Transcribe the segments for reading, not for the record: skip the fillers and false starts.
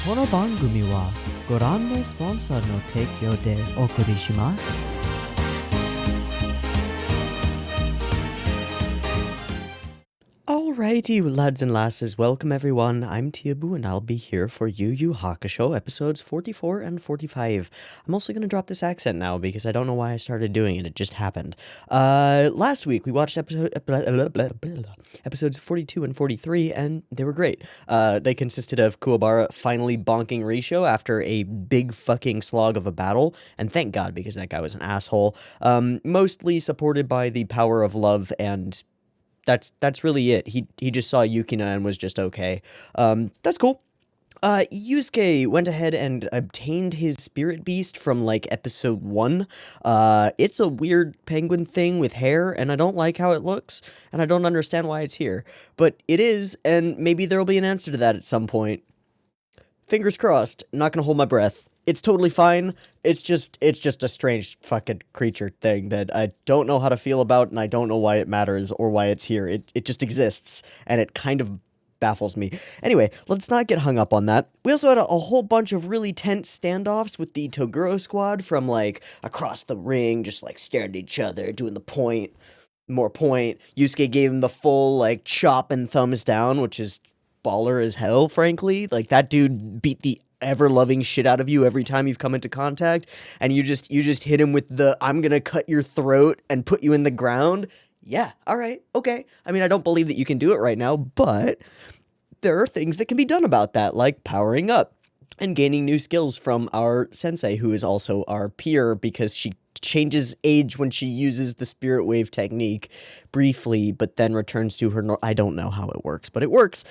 この番組はご覧のスポンサーの提供でお送りします。Alrighty, lads and lasses, welcome everyone. I'm Teeaboo and I'll be here for Yu Hakusho episodes 44 and 45. I'm also going to drop this accent now because I don't know why I started doing it, it just happened. Last week we watched episodes 42 and 43 and they were great. They consisted of Kuwabara finally bonking Risho after a big fucking slog of a battle, and thank God because that guy was an asshole. Mostly supported by the power of love, and that's really it. He just saw Yukina and was just okay. That's cool. Yusuke went ahead and obtained his spirit beast from, like, episode 1. It's a weird penguin thing with hair, and I don't like how it looks, and I don't understand why it's here. But it is, and maybe there'll be an answer to that at some point. Fingers crossed. Not gonna hold my breath. It's totally fine. It's just a strange fucking creature thing that I don't know how to feel about, and I don't know why it matters or why it's here. It just exists, and it kind of baffles me. Anyway, let's not get hung up on that. We also had a whole bunch of really tense standoffs with the Toguro squad from, like, across the ring, just, like, staring at each other, doing the point. More point. Yusuke gave him the full, like, chop and thumbs down, which is baller as hell, frankly. Like, that dude beat the ever-loving shit out of you every time you've come into contact, and you just hit him with the I'm gonna cut your throat and put you in the ground. Yeah, alright, okay. I mean, I don't believe that you can do it right now, but there are things that can be done about that, like powering up and gaining new skills from our sensei, who is also our peer, because she changes age when she uses the spirit wave technique briefly, but then returns to her I don't know how it works, but it works.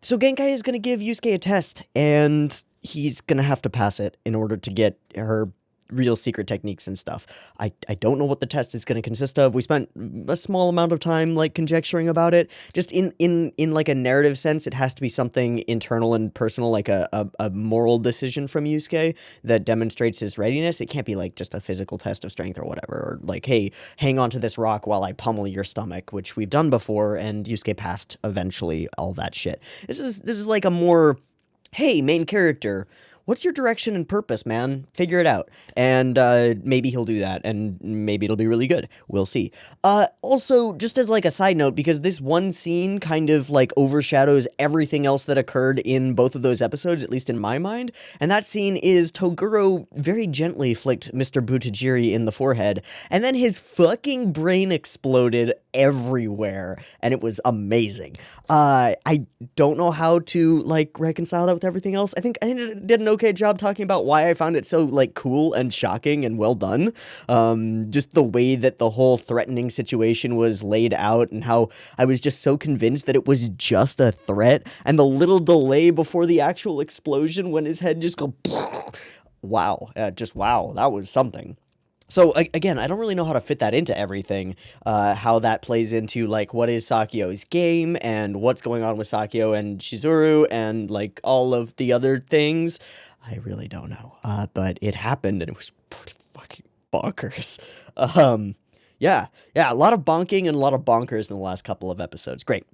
So Genkai is going to give Yusuke a test, and he's going to have to pass it in order to get her real secret techniques and stuff. I don't know what the test is going to consist of. We spent a small amount of time, like, conjecturing about it. Just in like a narrative sense, it has to be something internal and personal, like a moral decision from Yusuke that demonstrates his readiness. It can't be like just a physical test of strength or whatever, or like, hey, hang on to this rock while I pummel your stomach, which we've done before, and Yusuke passed eventually all that shit. This is like a more, hey, main character, what's your direction and purpose, man? Figure it out. And maybe he'll do that, and maybe it'll be really good. We'll see. Also, just as like a side note, because this one scene kind of like overshadows everything else that occurred in both of those episodes, at least in my mind, and that scene is Toguro very gently flicked Mr. Butajiri in the forehead, and then his fucking brain exploded everywhere, and it was amazing. I don't know how to, like, reconcile that with everything else. I think I did an okay job talking about why I found it so, like, cool and shocking and well done. Just the way that the whole threatening situation was laid out, and how I was just so convinced that it was just a threat, and the little delay before the actual explosion when his head just go wow, just wow, that was something. So, again, I don't really know how to fit that into everything, how that plays into, like, what is Sakyo's game, and what's going on with Sakyo and Shizuru, and, like, all of the other things. I really don't know, but it happened, and it was pretty fucking bonkers. Yeah, a lot of bonking and a lot of bonkers in the last couple of episodes. Great.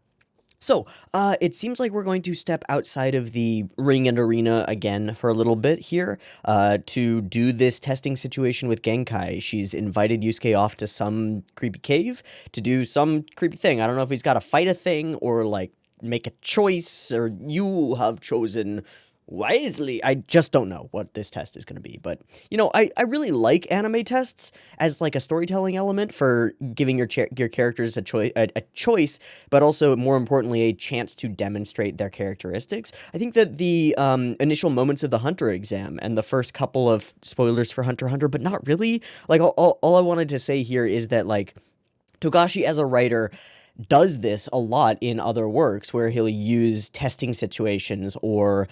So, it seems like we're going to step outside of the ring and arena again for a little bit here, to do this testing situation with Genkai. She's invited Yusuke off to some creepy cave to do some creepy thing. I don't know if he's got to fight a thing or, like, make a choice, or you have chosen wisely. I just don't know what this test is going to be, but, you know, I really like anime tests as, like, a storytelling element for giving your characters a choice, but also, more importantly, a chance to demonstrate their characteristics. I think that the initial moments of the Hunter exam and the first couple of spoilers for Hunter x Hunter, but not really, like, all I wanted to say here is that, like, Togashi as a writer does this a lot in other works, where he'll use testing situations or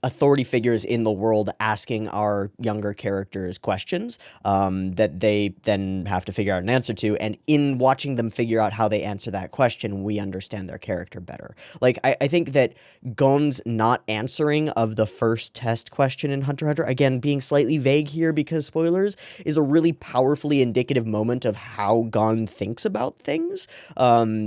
authority figures in the world asking our younger characters questions that they then have to figure out an answer to. And in watching them figure out how they answer that question, we understand their character better. Like, I think that Gon's not answering of the first test question in Hunter x Hunter, again, being slightly vague here because spoilers, is a really powerfully indicative moment of how Gon thinks about things.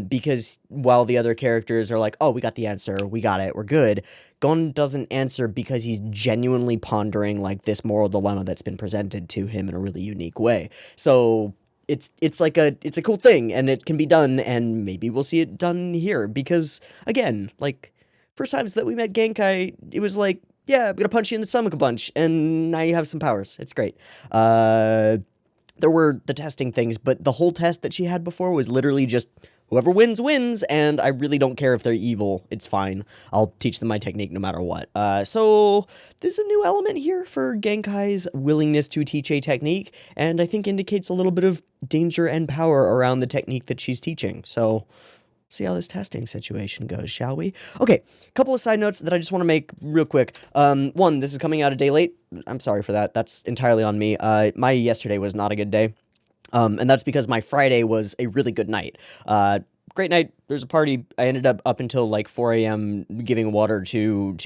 Because while the other characters are like, oh, we got the answer, we got it, we're good, Gon doesn't answer because he's genuinely pondering like this moral dilemma that's been presented to him in a really unique way. So it's like it's a cool thing, and it can be done, and maybe we'll see it done here because again, like first times that we met Genkai, it was like, yeah, I'm gonna punch you in the stomach a bunch, and now you have some powers. It's great. There were the testing things, but the whole test that she had before was literally just whoever wins wins, and I really don't care if they're evil. It's fine. I'll teach them my technique no matter what. So there's a new element here for Genkai's willingness to teach a technique, and I think indicates a little bit of danger and power around the technique that she's teaching. So see how this testing situation goes, shall we? Okay, a couple of side notes that I just want to make real quick. One, this is coming out a day late. I'm sorry for that. That's entirely on me. My yesterday was not a good day. And that's because my Friday was a really good night. Great night. There's a party. I ended up until like 4 a.m. giving water to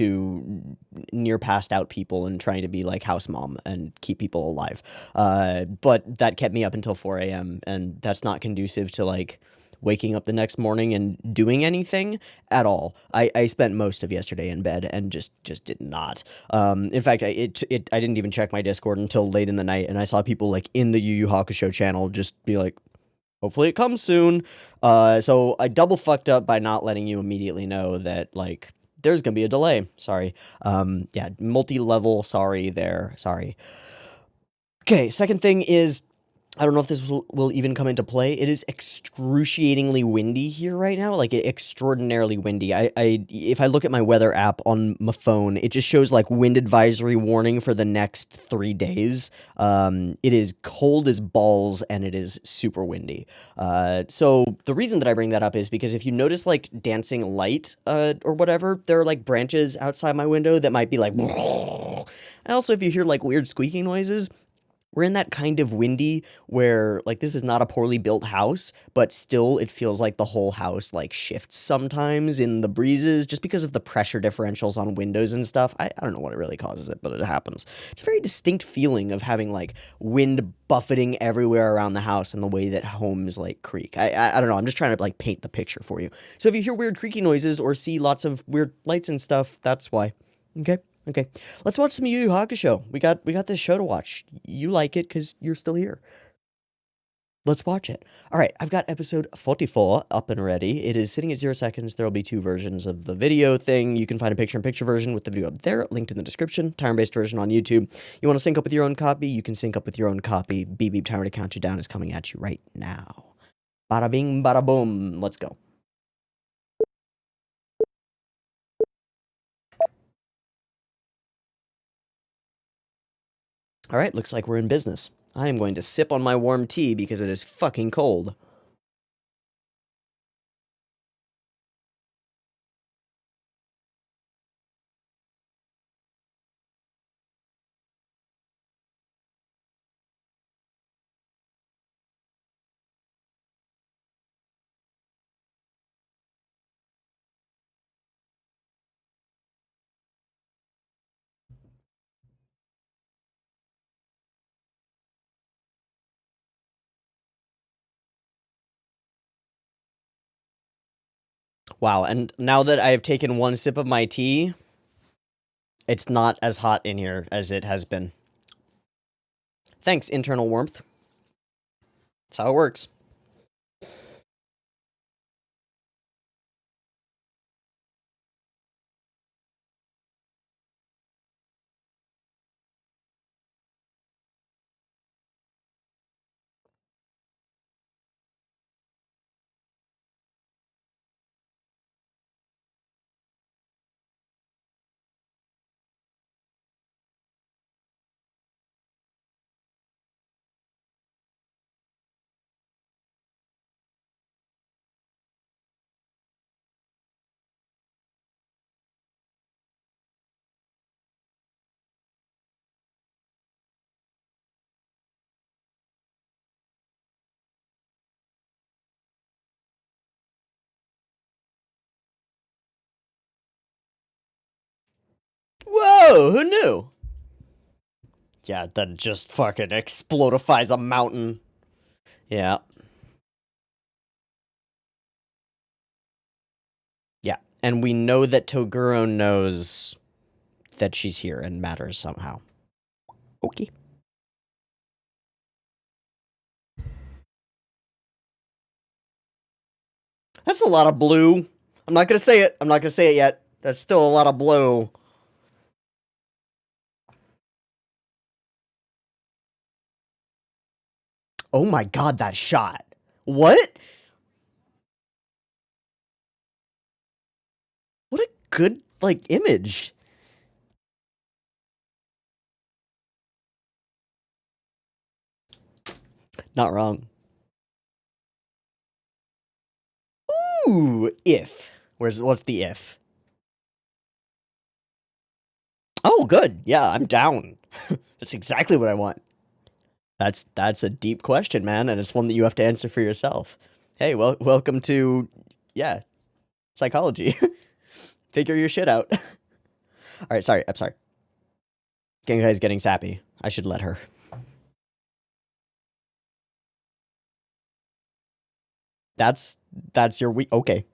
near passed out people and trying to be like house mom and keep people alive. But that kept me up until 4 a.m. and that's not conducive to like waking up the next morning and doing anything at all. I spent most of yesterday in bed and just did not. In fact, I didn't even check my Discord until late in the night, and I saw people like in the Yu Hakusho channel just be like, hopefully it comes soon. So I double fucked up by not letting you immediately know that like there's gonna be a delay. Sorry. Yeah, multi-level sorry there. Sorry. Okay, second thing is, I don't know if this will even come into play. It is excruciatingly windy here right now, like extraordinarily windy. If I look at my weather app on my phone, it just shows like wind advisory warning for the next 3 days. It is cold as balls and it is super windy. So the reason that I bring that up is because if you notice like dancing light or whatever, there are like branches outside my window that might be like. And also, if you hear like weird squeaking noises, we're in that kind of windy where like this is not a poorly built house, but still it feels like the whole house like shifts sometimes in the breezes just because of the pressure differentials on windows and stuff. I don't know what it really causes it, but it happens. It's a very distinct feeling of having like wind buffeting everywhere around the house and the way that homes like creak. I don't know. I'm just trying to like paint the picture for you. So if you hear weird creaky noises or see lots of weird lights and stuff, that's why. Okay. Okay, let's watch some Yu Hakusho. We got this show to watch. You like it because you're still here. Let's watch it. All right, I've got episode 44 up and ready. It is sitting at 0 seconds. There will be 2 versions of the video thing. You can find a picture-in-picture version with the video up there, linked in the description. Timer-based version on YouTube. You want to sync up with your own copy? You can sync up with your own copy. Beep beep timer to count you down is coming at you right now. Bada bing, bada boom. Let's go. All right, looks like we're in business. I am going to sip on my warm tea because it is fucking cold. Wow, and now that I have taken 1 sip of my tea, it's not as hot in here as it has been. Thanks, internal warmth. That's how it works. Whoa, who knew? Yeah, that just fucking explodifies a mountain. Yeah. Yeah, and we know that Toguro knows that she's here and matters somehow. Okay. That's a lot of blue. I'm not gonna say it. I'm not gonna say it yet. That's still a lot of blue. Oh my god, that shot. What? What a good, like, image. Not wrong. Ooh, if. What's the if? Oh, good. Yeah, I'm down. That's exactly what I want. That's a deep question, man, and it's one that you have to answer for yourself. Hey, welcome to, yeah, psychology. Figure your shit out. All right, sorry. I'm sorry. Genkai's getting sappy. I should let her. That's your week. Okay.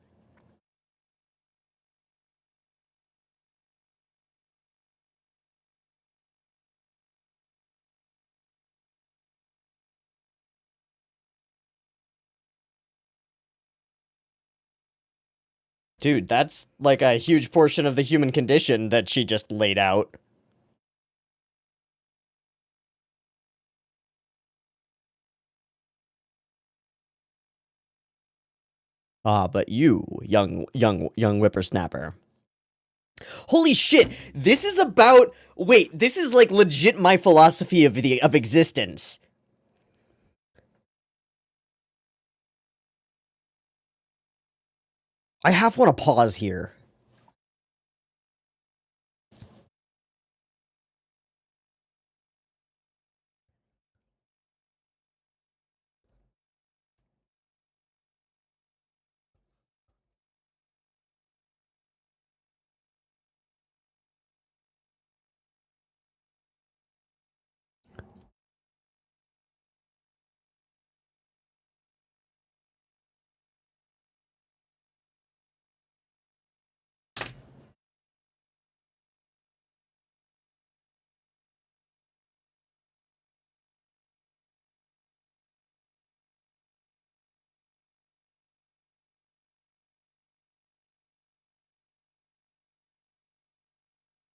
Dude, that's like a huge portion of the human condition that she just laid out. Ah, but you, young whippersnapper. Holy shit! This is about. Wait, this is like legit my philosophy of existence. I half want to pause here.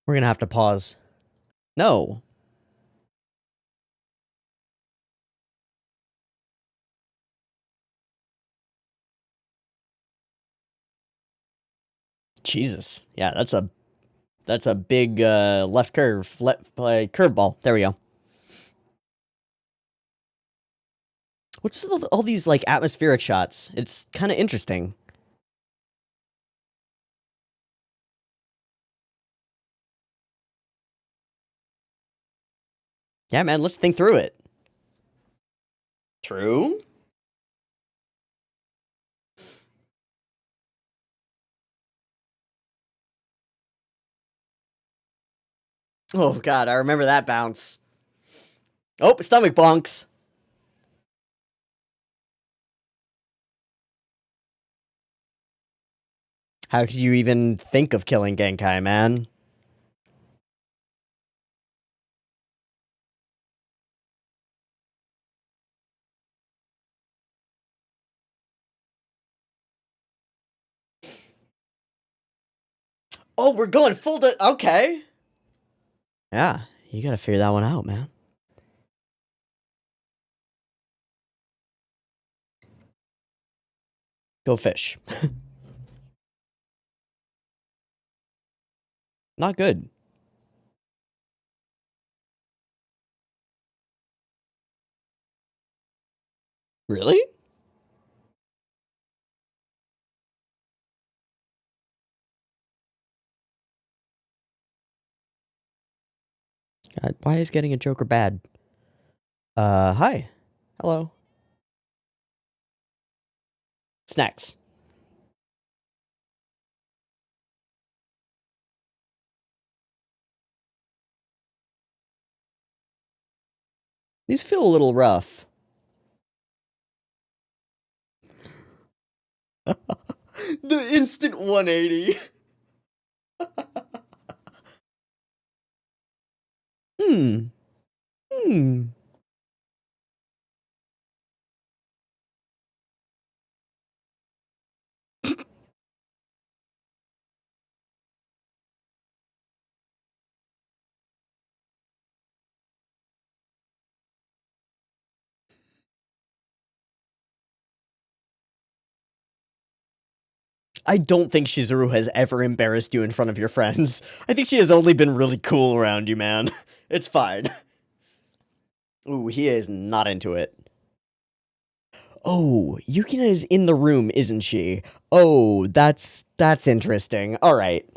We're gonna have to pause. No. Jesus. Yeah, that's a big left curve, curveball. There we go. What's with all these like atmospheric shots? It's kind of interesting. Yeah, man, let's think through it. True? Oh god, I remember that bounce. Oh, stomach bonks. How could you even think of killing Genkai, man? Oh, we're going full to. Okay. Yeah, you gotta figure that one out, man. Go fish. Not good. Really? God, why is getting a Joker bad? Hi. Hello. Snacks. These feel a little rough. The instant 180. Hmm. Hmm. I don't think Shizuru has ever embarrassed you in front of your friends. I think she has only been really cool around you, man. It's fine. Ooh, he is not into it. Oh, Yukina is in the room, isn't she? Oh, that's interesting. All right.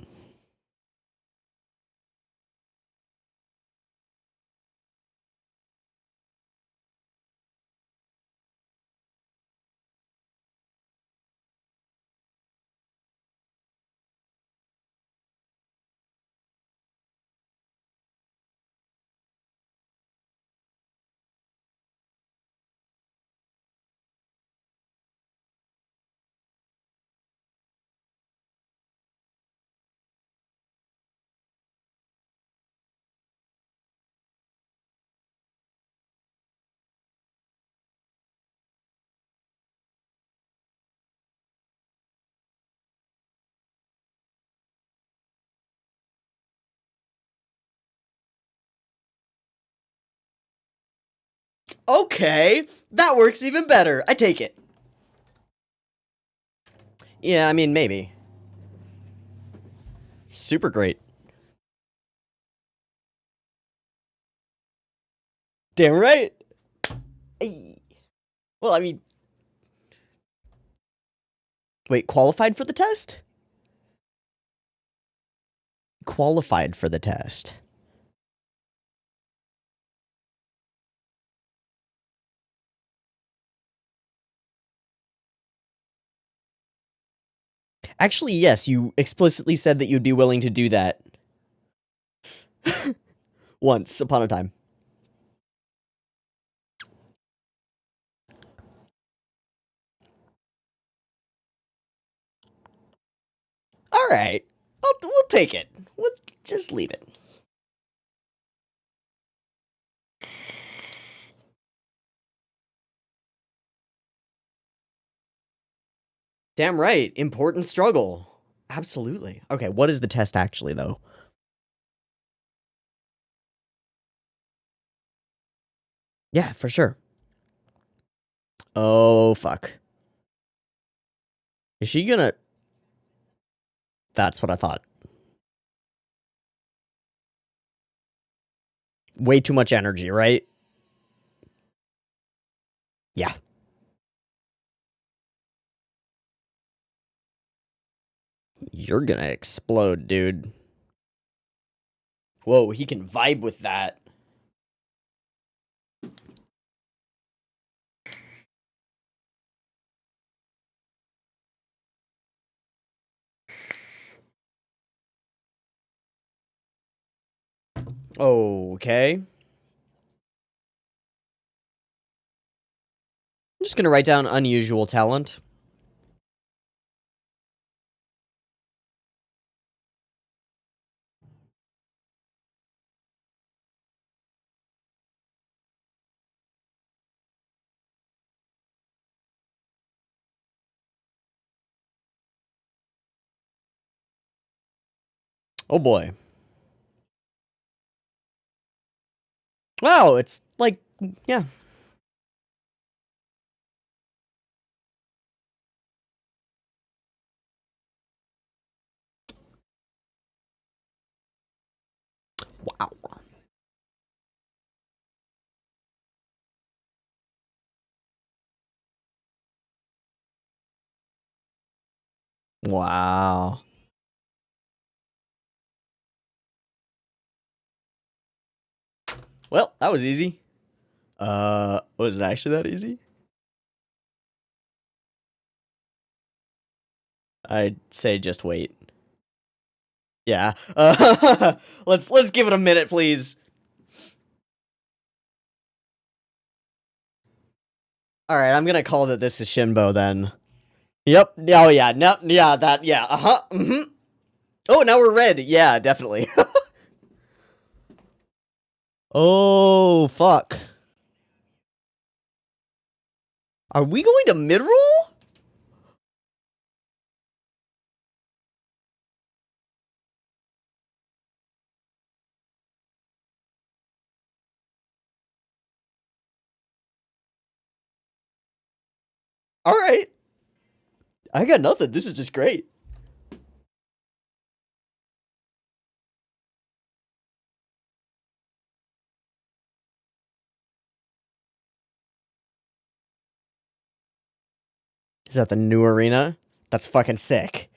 Okay, that works even better. I take it. Yeah, I mean, maybe. Super great. Damn right. Ay. Well, I mean, wait, qualified for the test? Qualified for the test. Actually, yes, you explicitly said that you'd be willing to do that. Once upon a time. All right. We'll take it. We'll just leave it. Damn right. Important struggle. Absolutely. Okay, what is the test actually, though? Yeah, for sure. Oh, fuck. Is she gonna... That's what I thought. Way too much energy, right? Yeah. You're gonna explode, dude. Whoa, he can vibe with that. Okay. I'm just gonna write down unusual talent. Oh boy. Wow, it's like, yeah. Wow. Wow. Well, that was easy. Was it actually that easy? I'd say just wait. Yeah. Let's give it a minute, please. All right, I'm gonna call that this is Shinbo then. Yep. Oh yeah. No. Yeah. That. Yeah. Uh huh. Mm-hmm. Oh, now we're red. Yeah, definitely. Oh fuck. Are we going to mid roll? All right. I got nothing. This is just great. Is that the new arena? That's fucking sick.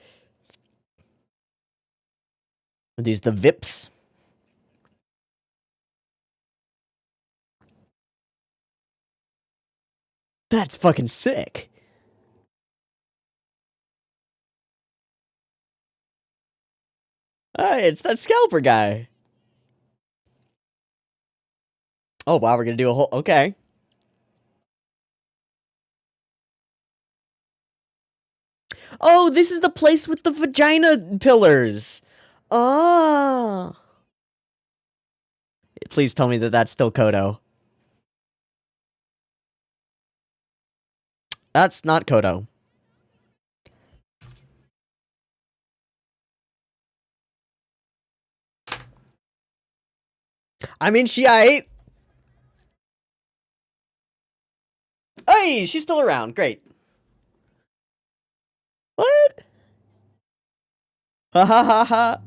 Are these the VIPs? That's fucking sick. Hey, it's that scalper guy. Oh wow, we're gonna do a whole. Okay. Oh, this is the place with the vagina pillars. Oh. Please tell me that that's still Kodo. That's not Kodo. I mean, she ate. Hey, she's still around. Great. What? Ha ha ha ha.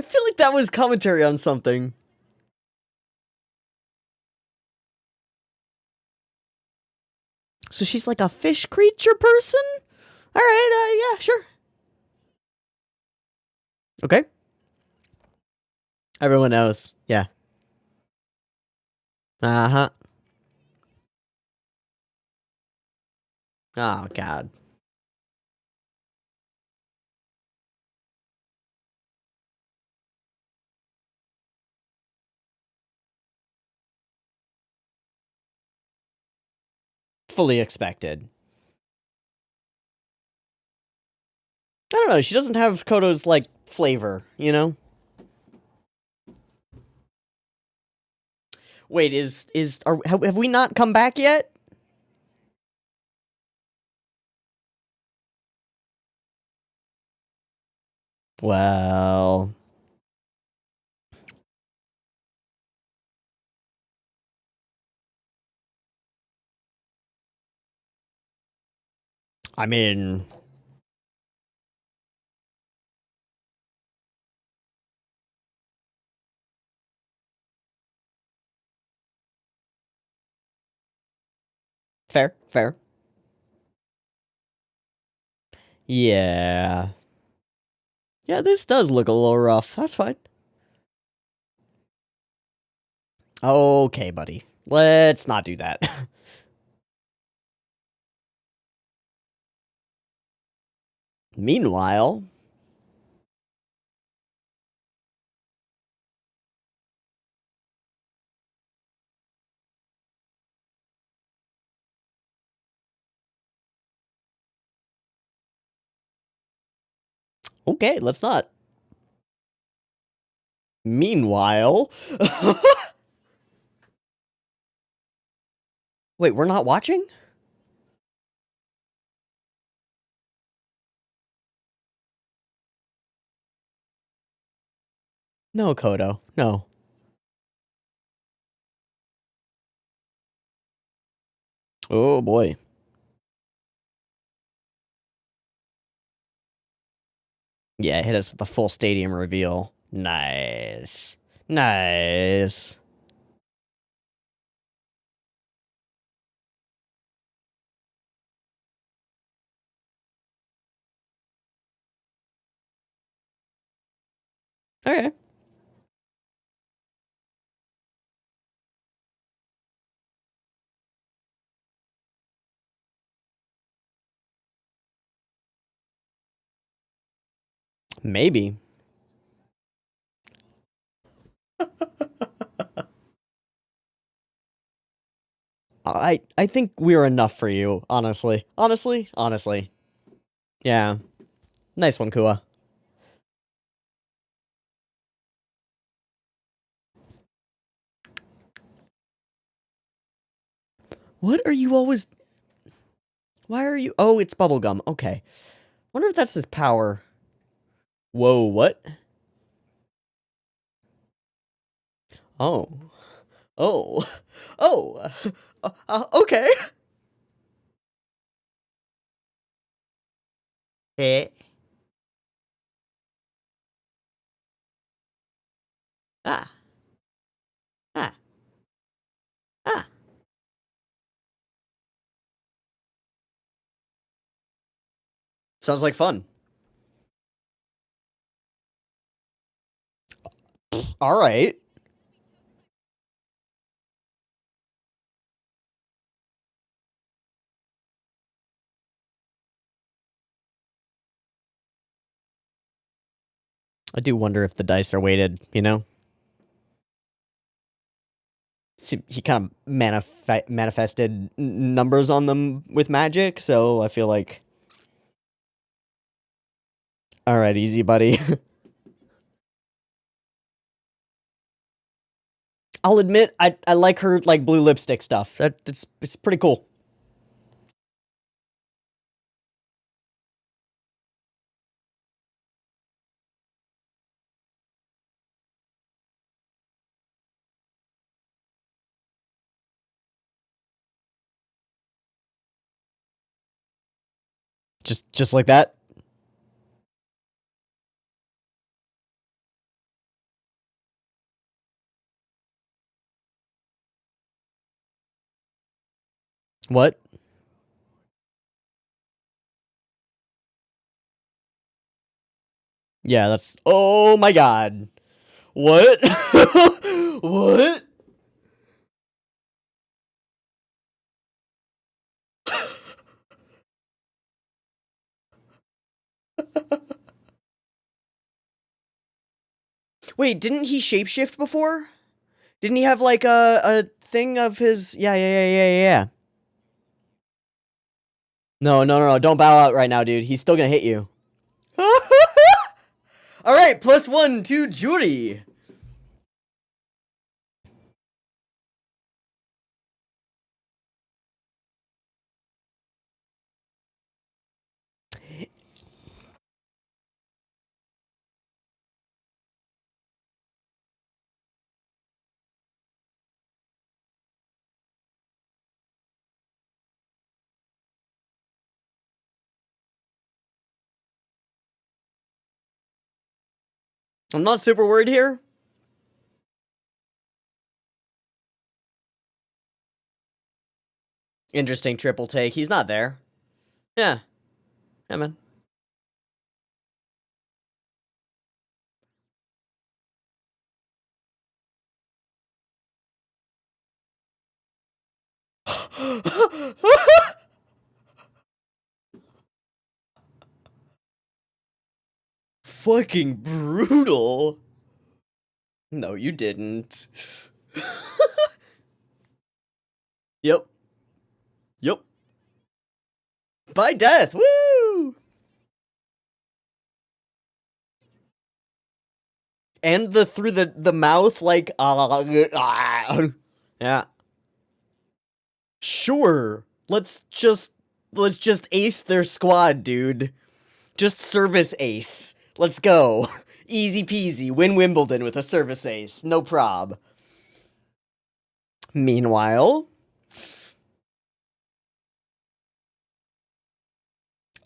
I feel like that was commentary on something. So she's like a fish creature person? Alright, yeah, sure. Okay. Everyone knows. Yeah. Uh-huh. Oh, God. Fully expected. I don't know, she doesn't have Kodo's, like, flavor, you know? Wait, have we not come back yet? Well... I mean... Fair, fair. Yeah. Yeah, this does look a little rough. That's fine. Okay, buddy. Let's not do that. Meanwhile... Okay, let's not. Meanwhile... Wait, we're not watching? No, Kodo. No. Oh, boy. Yeah, hit us with the full stadium reveal. Nice. Nice. Okay. Maybe. I think we're enough for you, honestly. Honestly. Yeah. Nice one, Kua. What are you always... Why are you... Oh, it's bubblegum. Okay. Wonder if that's his power. Whoa, what? Oh. Oh. Oh. Okay. Eh. Ah. Ah. Ah. Sounds like fun. Alright. I do wonder if the dice are weighted, you know? See, he kind of manifested numbers on them with magic, so I feel like... Alright, easy, buddy. I'll admit, I like her, like, blue lipstick stuff. It's pretty cool. Just like that. What? Yeah, that's... Oh my god. What? What? Wait, didn't he shapeshift before? Didn't he have, like, a thing of his... Yeah. No, don't bow out right now, dude. He's still gonna hit you. Alright, +1 to Judy. I'm not super worried here. Interesting triple take. He's not there. Yeah. Yeah, man. Fucking brutal. No, you didn't. Yep. Yep. By death. Woo! And the through the mouth, like, yeah. Sure. Let's just ace their squad, dude. Just service ace. Let's go. Easy peasy. Win Wimbledon with a service ace. No prob. Meanwhile...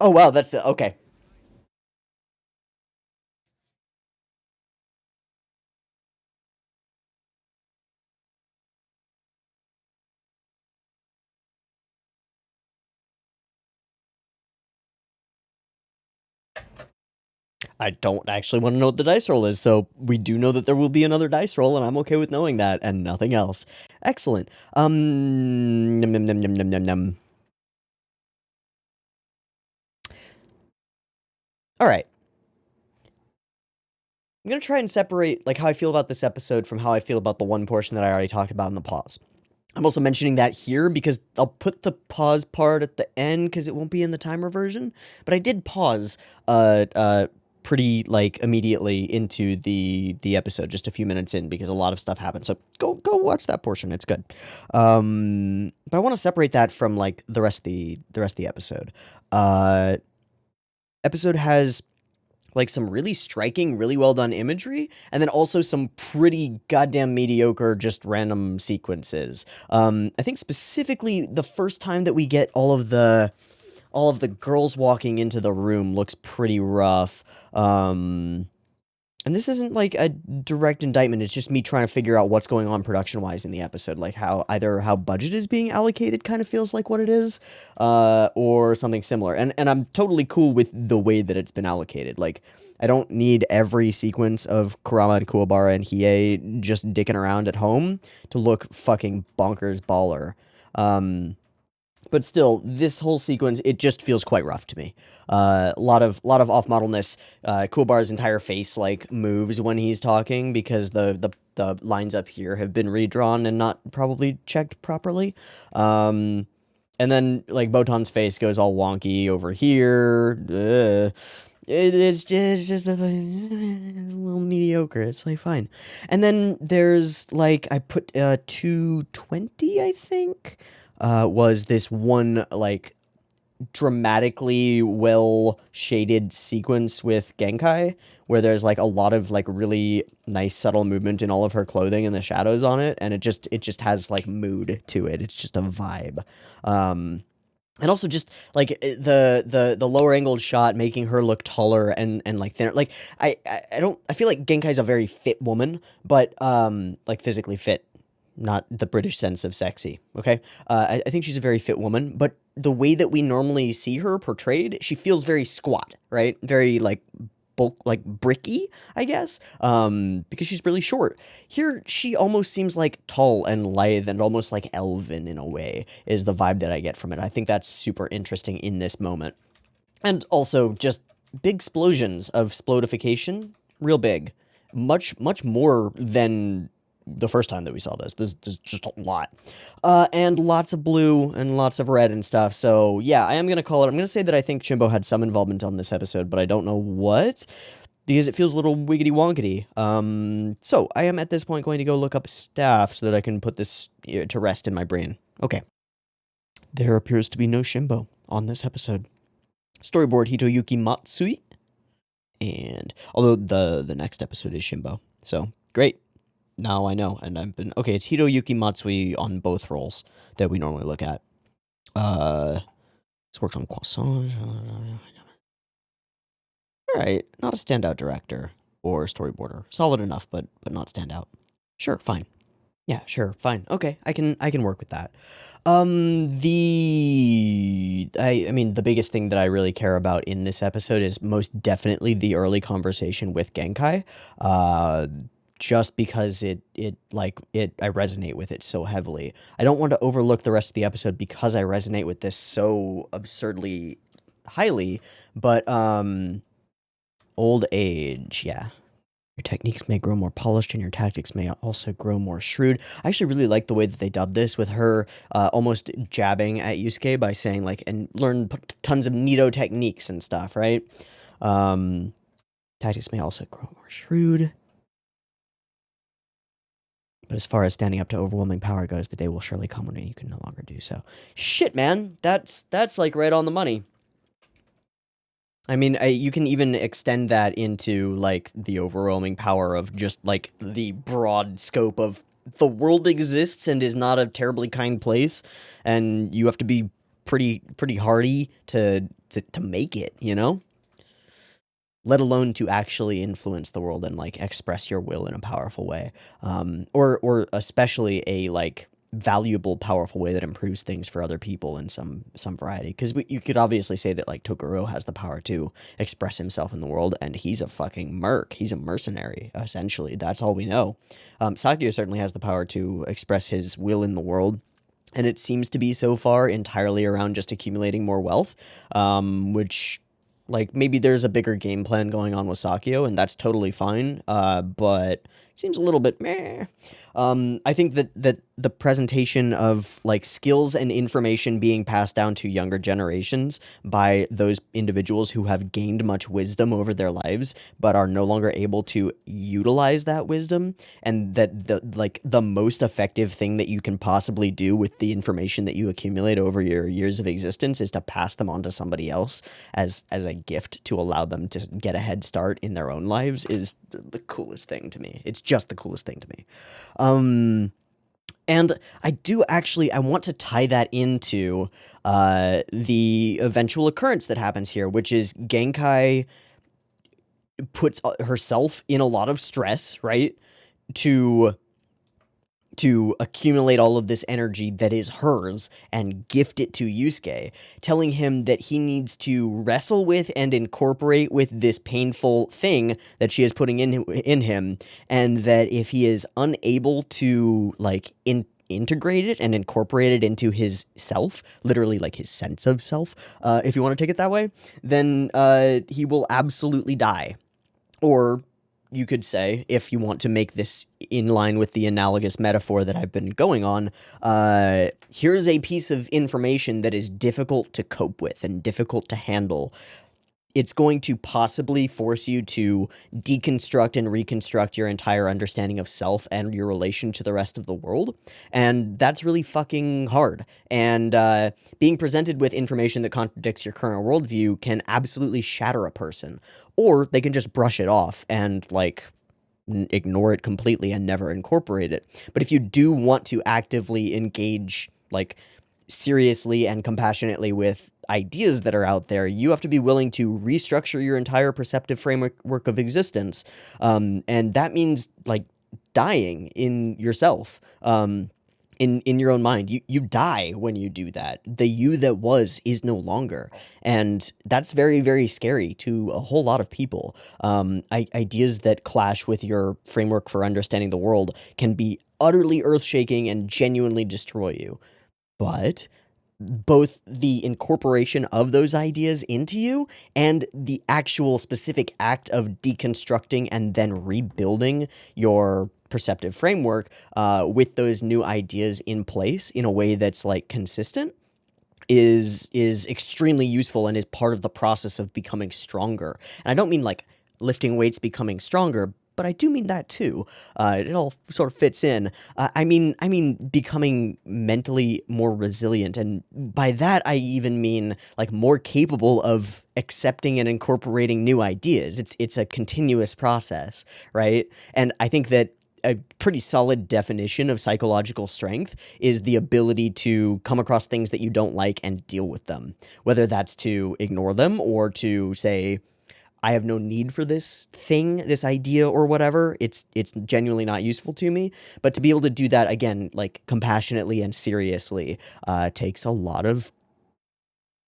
Oh, wow, that's the... Okay. I don't actually want to know what the dice roll is, so we do know that there will be another dice roll, and I'm okay with knowing that, and nothing else. Excellent. Num, num, num, num, num, num, num. Alright. I'm gonna try and separate like how I feel about this episode from how I feel about the one portion that I already talked about in the pause. I'm also mentioning that here because I'll put the pause part at the end because it won't be in the timer version. But I did pause pretty like immediately into the episode, just a few minutes in, because a lot of stuff happened. So go watch that portion. It's good. But I want to separate that from like the rest of the episode. Episode has like some really striking, really well done imagery, and then also some pretty goddamn mediocre, just random sequences. I think specifically the first time that we get all of the girls walking into the room looks pretty rough. And this isn't like a direct indictment, it's just me trying to figure out what's going on production-wise in the episode. Like how budget is being allocated kind of feels like what it is, or something similar. And I'm totally cool with the way that it's been allocated. Like, I don't need every sequence of Kurama and Kuwabara and Hiei just dicking around at home to look fucking bonkers baller. But still, this whole sequence, it just feels quite rough to me. A lot of off-modelness. Kuwabara's entire face, like, moves when he's talking because the lines up here have been redrawn and not probably checked properly. And then, like, Botan's face goes all wonky over here. It's just a little mediocre. It's, like, fine. And then there's, like, I put 220, I think, was this one, like, dramatically well shaded sequence with Genkai, where there's, like, a lot of, like, really nice subtle movement in all of her clothing and the shadows on it, and it just has, like, mood to it. It's just a vibe. And also just, like, the lower angled shot making her look taller and like, thinner. Like, I feel like Genkai's a very fit woman, but, like, physically fit. Not the British sense of sexy, okay? I think she's a very fit woman, but the way that we normally see her portrayed, she feels very squat, right? Very, like, bulk, like, bricky, I guess, because she's really short. Here, she almost seems, like, tall and lithe and almost, like, elven in a way, is the vibe that I get from it. I think that's super interesting in this moment. And also, just big explosions of splodification, real big. Much more than the first time that we saw this. There's just a lot. And lots of blue and lots of red and stuff. So, yeah, I am going to call it. I'm going to say that I think Shimbo had some involvement on this episode, but I don't know what, because it feels a little wiggity wonkety. So, I am at this point going to go look up staff so that I can put this to rest in my brain. Okay. There appears to be no Shimbo on this episode. Storyboard Hitoyuki Matsui. And although the next episode is Shimbo. So, great. Now I know, and I've been... Okay, it's Hiroyuki Matsui on both roles that we normally look at. It's worked on Croissant. Alright, not a standout director or storyboarder. Solid enough, but not standout. Sure, fine. Yeah, sure, fine. Okay, I can work with that. I mean, the biggest thing that I really care about in this episode is most definitely the early conversation with Genkai. Just because I resonate with it so heavily. I don't want to overlook the rest of the episode because I resonate with this so absurdly highly, but, old age, yeah. Your techniques may grow more polished and your tactics may also grow more shrewd. I actually really like the way that they dubbed this with her almost jabbing at Yusuke by saying, like, and learn tons of neato techniques and stuff, right? Tactics may also grow more shrewd. But as far as standing up to overwhelming power goes, the day will surely come when you can no longer do so. Shit, man. That's like right on the money. I mean, you can even extend that into, like, the overwhelming power of just, like, the broad scope of the world exists and is not a terribly kind place, and you have to be pretty hardy to make it, you know? Let alone to actually influence the world and, like, express your will in a powerful way. Or especially a, like, valuable, powerful way that improves things for other people in some variety. Because you could obviously say that, like, Tokoro has the power to express himself in the world, and he's a fucking merc. He's a mercenary, essentially. That's all we know. Sakyo certainly has the power to express his will in the world, and it seems to be so far entirely around just accumulating more wealth, which... Like, maybe there's a bigger game plan going on with Sakio, and that's totally fine. But seems a little bit meh. I think that the presentation of like skills and information being passed down to younger generations by those individuals who have gained much wisdom over their lives but are no longer able to utilize that wisdom, and that the most effective thing that you can possibly do with the information that you accumulate over your years of existence is to pass them on to somebody else as a gift to allow them to get a head start in their own lives is the coolest thing to me. It's just the coolest thing to me. And I want to tie that into the eventual occurrence that happens here, which is Genkai puts herself in a lot of stress, right? To accumulate all of this energy that is hers and gift it to Yusuke, telling him that he needs to wrestle with and incorporate with this painful thing that she is putting in him, and that if he is unable to like integrate it and incorporate it into his self, literally like his sense of self, if you want to take it that way, then he will absolutely die. Or you could say, if you want to make this in line with the analogous metaphor that I've been going on, here's a piece of information that is difficult to cope with and difficult to handle. It's going to possibly force you to deconstruct and reconstruct your entire understanding of self and your relation to the rest of the world. And that's really fucking hard. And being presented with information that contradicts your current worldview can absolutely shatter a person. Or they can just brush it off and, like, ignore it completely and never incorporate it. But if you do want to actively engage, like, seriously and compassionately with ideas that are out there, you have to be willing to restructure your entire perceptive framework of existence. And that means, like, dying in yourself. In your own mind. You die when you do that. The you that was is no longer. And that's very, very scary to a whole lot of people. Ideas that clash with your framework for understanding the world can be utterly earth-shaking and genuinely destroy you. But both the incorporation of those ideas into you and the actual specific act of deconstructing and then rebuilding your perceptive framework with those new ideas in place in a way that's like consistent is extremely useful and is part of the process of becoming stronger. And I don't mean like lifting weights becoming stronger, but I do mean that too. It all sort of fits in. I mean becoming mentally more resilient, and by that I even mean like more capable of accepting and incorporating new ideas. It's a continuous process, right? And I think that a pretty solid definition of psychological strength is the ability to come across things that you don't like and deal with them, whether that's to ignore them or to say, I have no need for this thing, this idea or whatever. It's genuinely not useful to me. But to be able to do that, again, like compassionately and seriously, takes a lot of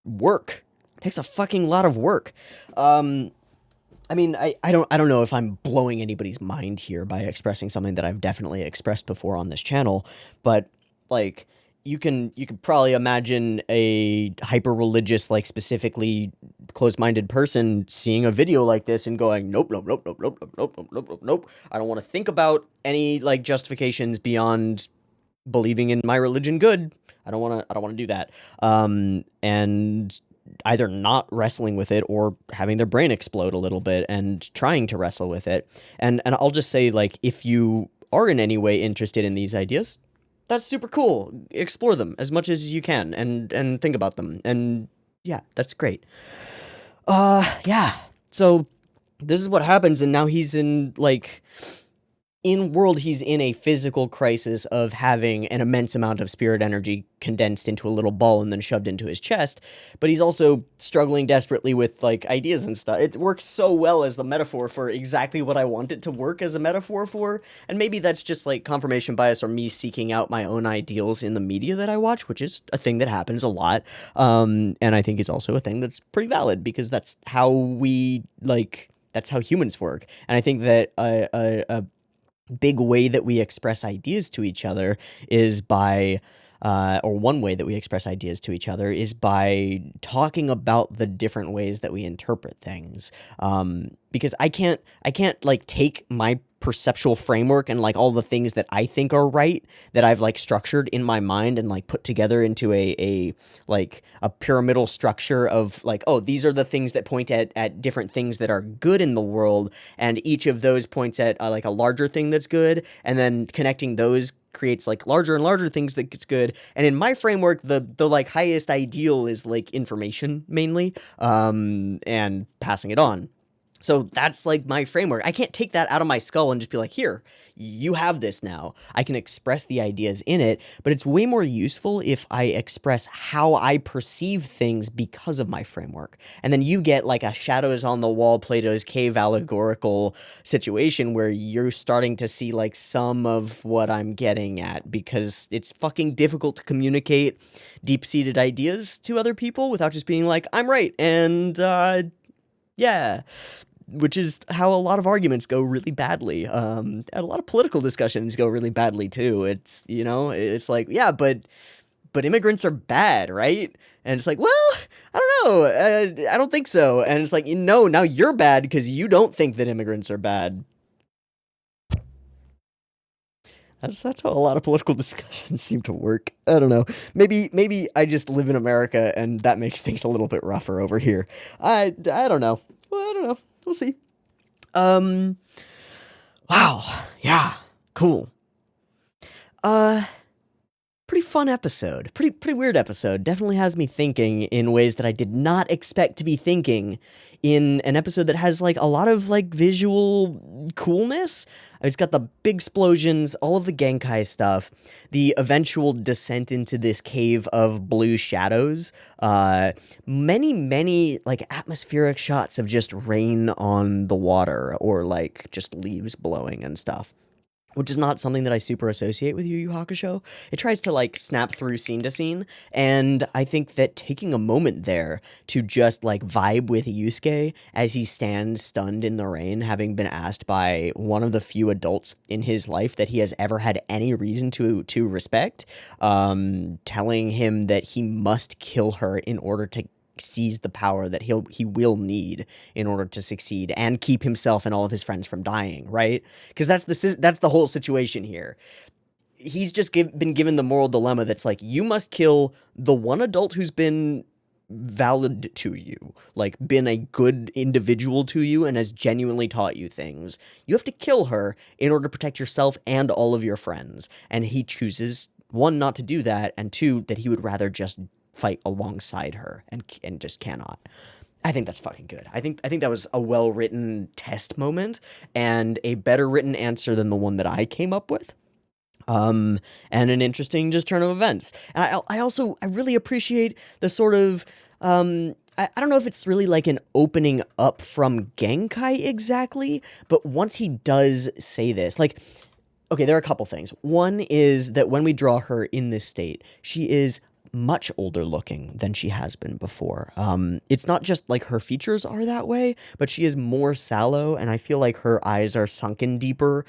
work. Takes a fucking lot of work. I mean, I don't know if I'm blowing anybody's mind here by expressing something that I've definitely expressed before on this channel, but like you can probably imagine a hyper-religious, like specifically closed-minded person seeing a video like this and going, nope, nope, nope, nope, nope, nope, nope, nope, nope, nope. I don't want to think about any like justifications beyond believing in my religion good. I don't want to do that. And either not wrestling with it or having their brain explode a little bit and trying to wrestle with it. And I'll just say, like, if you are in any way interested in these ideas, that's super cool. Explore them as much as you can and think about them. And yeah, that's great. Yeah. So this is what happens, and now he's in like he's in a physical crisis of having an immense amount of spirit energy condensed into a little ball and then shoved into his chest, but he's also struggling desperately with like ideas and stuff. It works so well as the metaphor for exactly what I want it to work as a metaphor for, and maybe that's just like confirmation bias or me seeking out my own ideals in the media that I watch, which is a thing that happens a lot, and I think is also a thing that's pretty valid because that's how that's how humans work. And I think that a big way that we express ideas to each other is by or one way that we express ideas to each other is by talking about the different ways that we interpret things. Because I can't like take my perceptual framework and like all the things that I think are right that I've like structured in my mind and like put together into a like a pyramidal structure of like, oh, these are the things that point at different things that are good in the world, and each of those points at like a larger thing that's good, and then connecting those creates like larger and larger things that gets good. And in my framework, the like highest ideal is like information mainly, and passing it on. So that's like my framework. I can't take that out of my skull and just be like, here, you have this now. I can express the ideas in it, but it's way more useful if I express how I perceive things because of my framework. And then you get like a shadows on the wall, Plato's cave allegorical situation where you're starting to see like some of what I'm getting at, because it's fucking difficult to communicate deep-seated ideas to other people without just being like, I'm right, and yeah. Which is how a lot of arguments go really badly. And a lot of political discussions go really badly too. It's, you know, it's like, yeah, but immigrants are bad, right? And it's like, well, I don't know. I don't think so. And it's like, no, now you're bad because you don't think that immigrants are bad. That's how a lot of political discussions seem to work. I don't know. Maybe I just live in America and that makes things a little bit rougher over here. I don't know. Well, I don't know. We'll see. Wow. Yeah. Cool. Pretty fun episode. Pretty weird episode. Definitely has me thinking in ways that I did not expect to be thinking in an episode that has like a lot of like visual coolness. It's got the big explosions, all of the Genkai stuff, the eventual descent into this cave of blue shadows, many like atmospheric shots of just rain on the water or like just leaves blowing and stuff, which is not something that I super associate with Yu Hakusho. It tries to like snap through scene to scene, and I think that taking a moment there to just like vibe with Yusuke as he stands stunned in the rain, having been asked by one of the few adults in his life that he has ever had any reason to respect, telling him that he must kill her in order to seize the power that he will need in order to succeed and keep himself and all of his friends from dying, right? Because that's the whole situation here. He's just been given the moral dilemma that's like, you must kill the one adult who's been valid to you, like been a good individual to you and has genuinely taught you things. You have to kill her in order to protect yourself and all of your friends. And he chooses, one, not to do that, and two, that he would rather just fight alongside her and just cannot. I think that's fucking good. I think that was a well-written test moment and a better written answer than the one that I came up with. And an interesting just turn of events. And I really appreciate the sort of I don't know if it's really like an opening up from Genkai exactly, but once he does say this, like, okay, there are a couple things. One is that when we draw her in this state, she is much older looking than she has been before. It's not just like her features are that way, but she is more sallow, and I feel like her eyes are sunken deeper.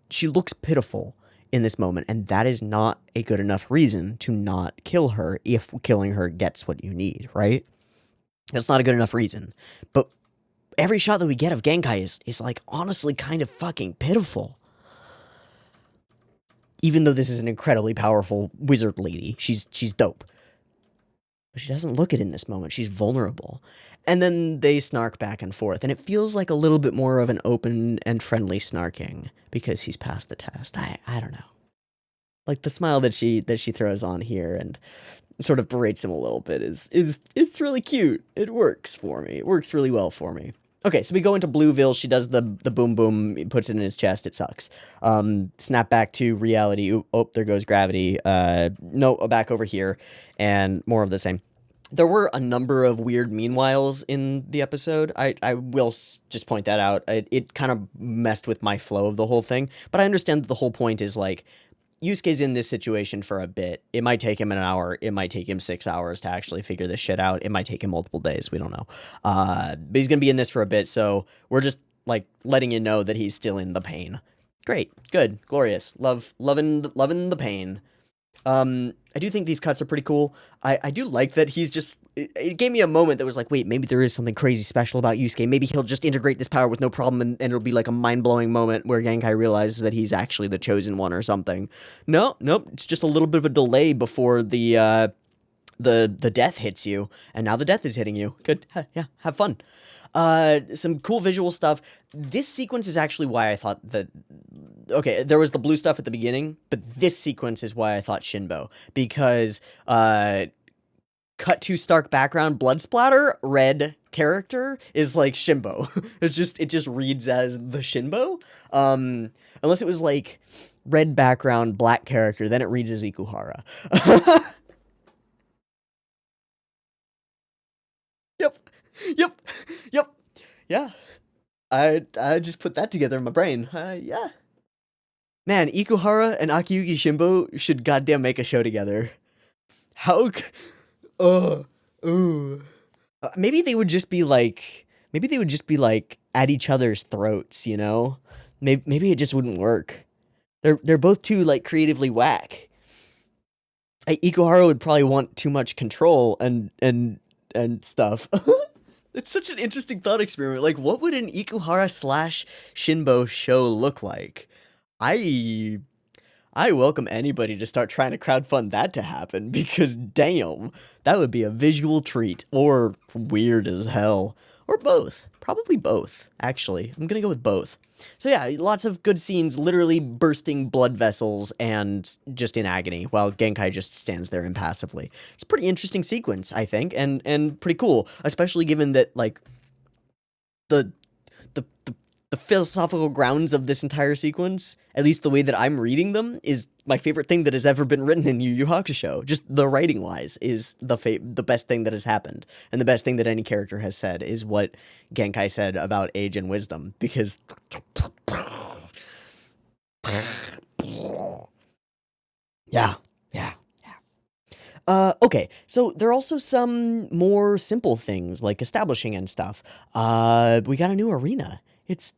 She looks pitiful in this moment, and that is not a good enough reason to not kill her if killing her gets what you need, right? That's not a good enough reason. But every shot that we get of Genkai is like honestly kind of fucking pitiful. Even though this is an incredibly powerful wizard lady, she's dope. But she doesn't look it in this moment. She's vulnerable. And then they snark back and forth, and it feels like a little bit more of an open and friendly snarking because he's passed the test. I don't know. Like the smile that she throws on here and sort of berates him a little bit is it's really cute. It works for me. It works really well for me. Okay, so we go into Blueville. She does the boom boom, puts it in his chest. It sucks. Snap back to reality. Oh, there goes gravity. No, back over here, and more of the same. There were a number of weird meanwhiles in the episode. I will just point that out. It kind of messed with my flow of the whole thing, but I understand that the whole point is like, Yusuke's in this situation for a bit. It might take him an hour. It might take him 6 hours to actually figure this shit out. It might take him multiple days. We don't know. But he's going to be in this for a bit, so we're just, like, letting you know that he's still in the pain. Great. Good. Glorious. Loving the pain. I do think these cuts are pretty cool. I do like that he's just. It gave me a moment that was like, wait, maybe there is something crazy special about Yusuke. Maybe he'll just integrate this power with no problem, and it'll be like a mind blowing moment where Genkai realizes that he's actually the chosen one or something. No, nope. It's just a little bit of a delay before the death hits you, and now the death is hitting you. Good, yeah, have fun. Some cool visual stuff. This sequence is actually why I thought that. Okay, there was the blue stuff at the beginning, but this sequence is why I thought Shinbo, because cut to stark background, blood splatter, red character is like Shinbo. It just reads as the Shinbo. Unless it was like red background, black character, then it reads as Ikuhara. Yep. Yep. Yep. Yeah. I just put that together in my brain. Yeah. Man, Ikuhara and Akiyuki Shimbo should goddamn make a show together. How? Uh, ooh. Maybe they would just be like. Maybe they would just be like at each other's throats. You know. Maybe it just wouldn't work. They're both too like creatively whack. Ikuhara would probably want too much control and stuff. It's such an interesting thought experiment. Like, what would an Ikuhara slash Shinbo show look like? I welcome anybody to start trying to crowdfund that to happen, because damn, that would be a visual treat, or weird as hell, or both. Probably both, actually. I'm gonna go with both. So yeah, lots of good scenes, literally bursting blood vessels and just in agony, while Genkai just stands there impassively. It's a pretty interesting sequence, I think, and pretty cool, especially given that, like, the the philosophical grounds of this entire sequence, at least the way that I'm reading them, is my favorite thing that has ever been written in Yu Hakusho. Just the writing-wise is the best thing that has happened, and the best thing that any character has said is what Genkai said about age and wisdom, because... Yeah. Okay, so there are also some more simple things, like establishing and stuff. We got a new arena. It's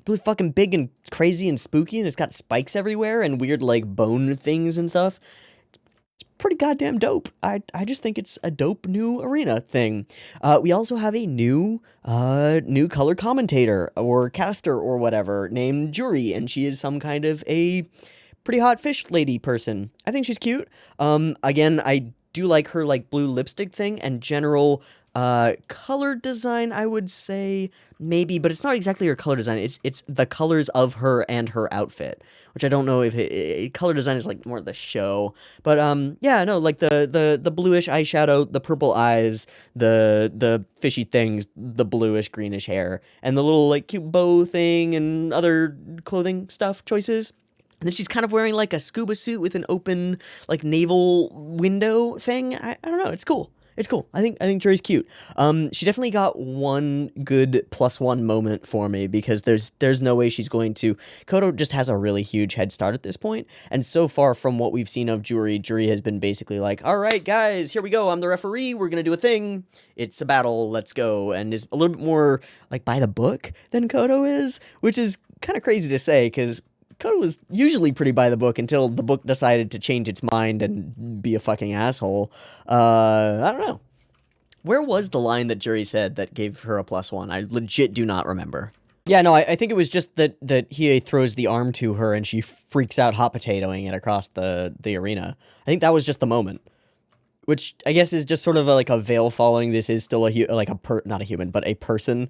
really fucking big and crazy and spooky, and it's got spikes everywhere and weird, like, bone things and stuff. It's pretty goddamn dope. I just think it's a dope new arena thing. We also have a new color commentator, or caster, or whatever, named Juri, and she is some kind of a pretty hot fish lady person. I think she's cute. Again, I do like her, like, blue lipstick thing, and general color design, I would say, maybe, but it's not exactly her color design. It's the colors of her and her outfit, which I don't know if color design is like more the show. But yeah, no, like the bluish eyeshadow, the purple eyes, the fishy things, the bluish greenish hair, and the little, like, cute bow thing and other clothing stuff choices. And then she's kind of wearing, like, a scuba suit with an open, like, naval window thing. I don't know. It's cool. It's cool. I think Juri's cute. She definitely got one good +1 moment for me, because there's no way she's going to. Koto just has a really huge head start at this point, and so far from what we've seen of Juri has been basically like, all right, guys, here we go. I'm the referee. We're gonna do a thing. It's a battle. Let's go. And is a little bit more like by the book than Koto is, which is kind of crazy to say, because Koto was usually pretty by the book until the book decided to change its mind and be a fucking asshole. I don't know. Where was the line that Juri said that gave her a +1? I legit do not remember. Yeah, no, I think it was just that Hiei throws the arm to her and she freaks out hot potatoing it across the arena. I think that was just the moment. Which I guess is just sort of like a veil falling. This is still not a human, but a person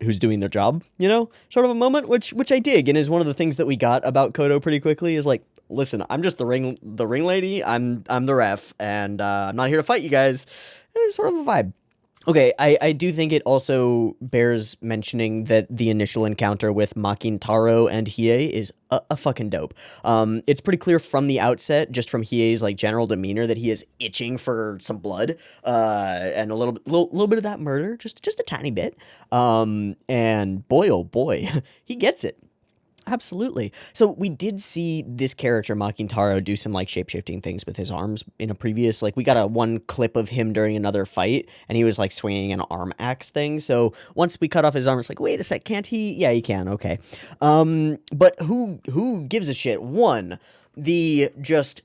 who's doing their job, you know? Sort of a moment, which I dig, and is one of the things that we got about Koto pretty quickly, is like, listen, I'm just the ring lady, I'm the ref, and I'm not here to fight you guys. It's sort of a vibe. Okay, I do think it also bears mentioning that the initial encounter with Makin Taro and Hiei is a fucking dope. It's pretty clear from the outset, just from Hiei's, like, general demeanor, that he is itching for some blood, and a little bit of that murder, just a tiny bit. And boy, oh boy, he gets it. Absolutely. So we did see this character, Makin Taro, do some, like, shape-shifting things with his arms in a previous, like, we got one clip of him during another fight, and he was, like, swinging an arm axe thing. So once we cut off his arm, it's like, wait a sec, can't he? Yeah, he can. Okay. But who gives a shit? One, the just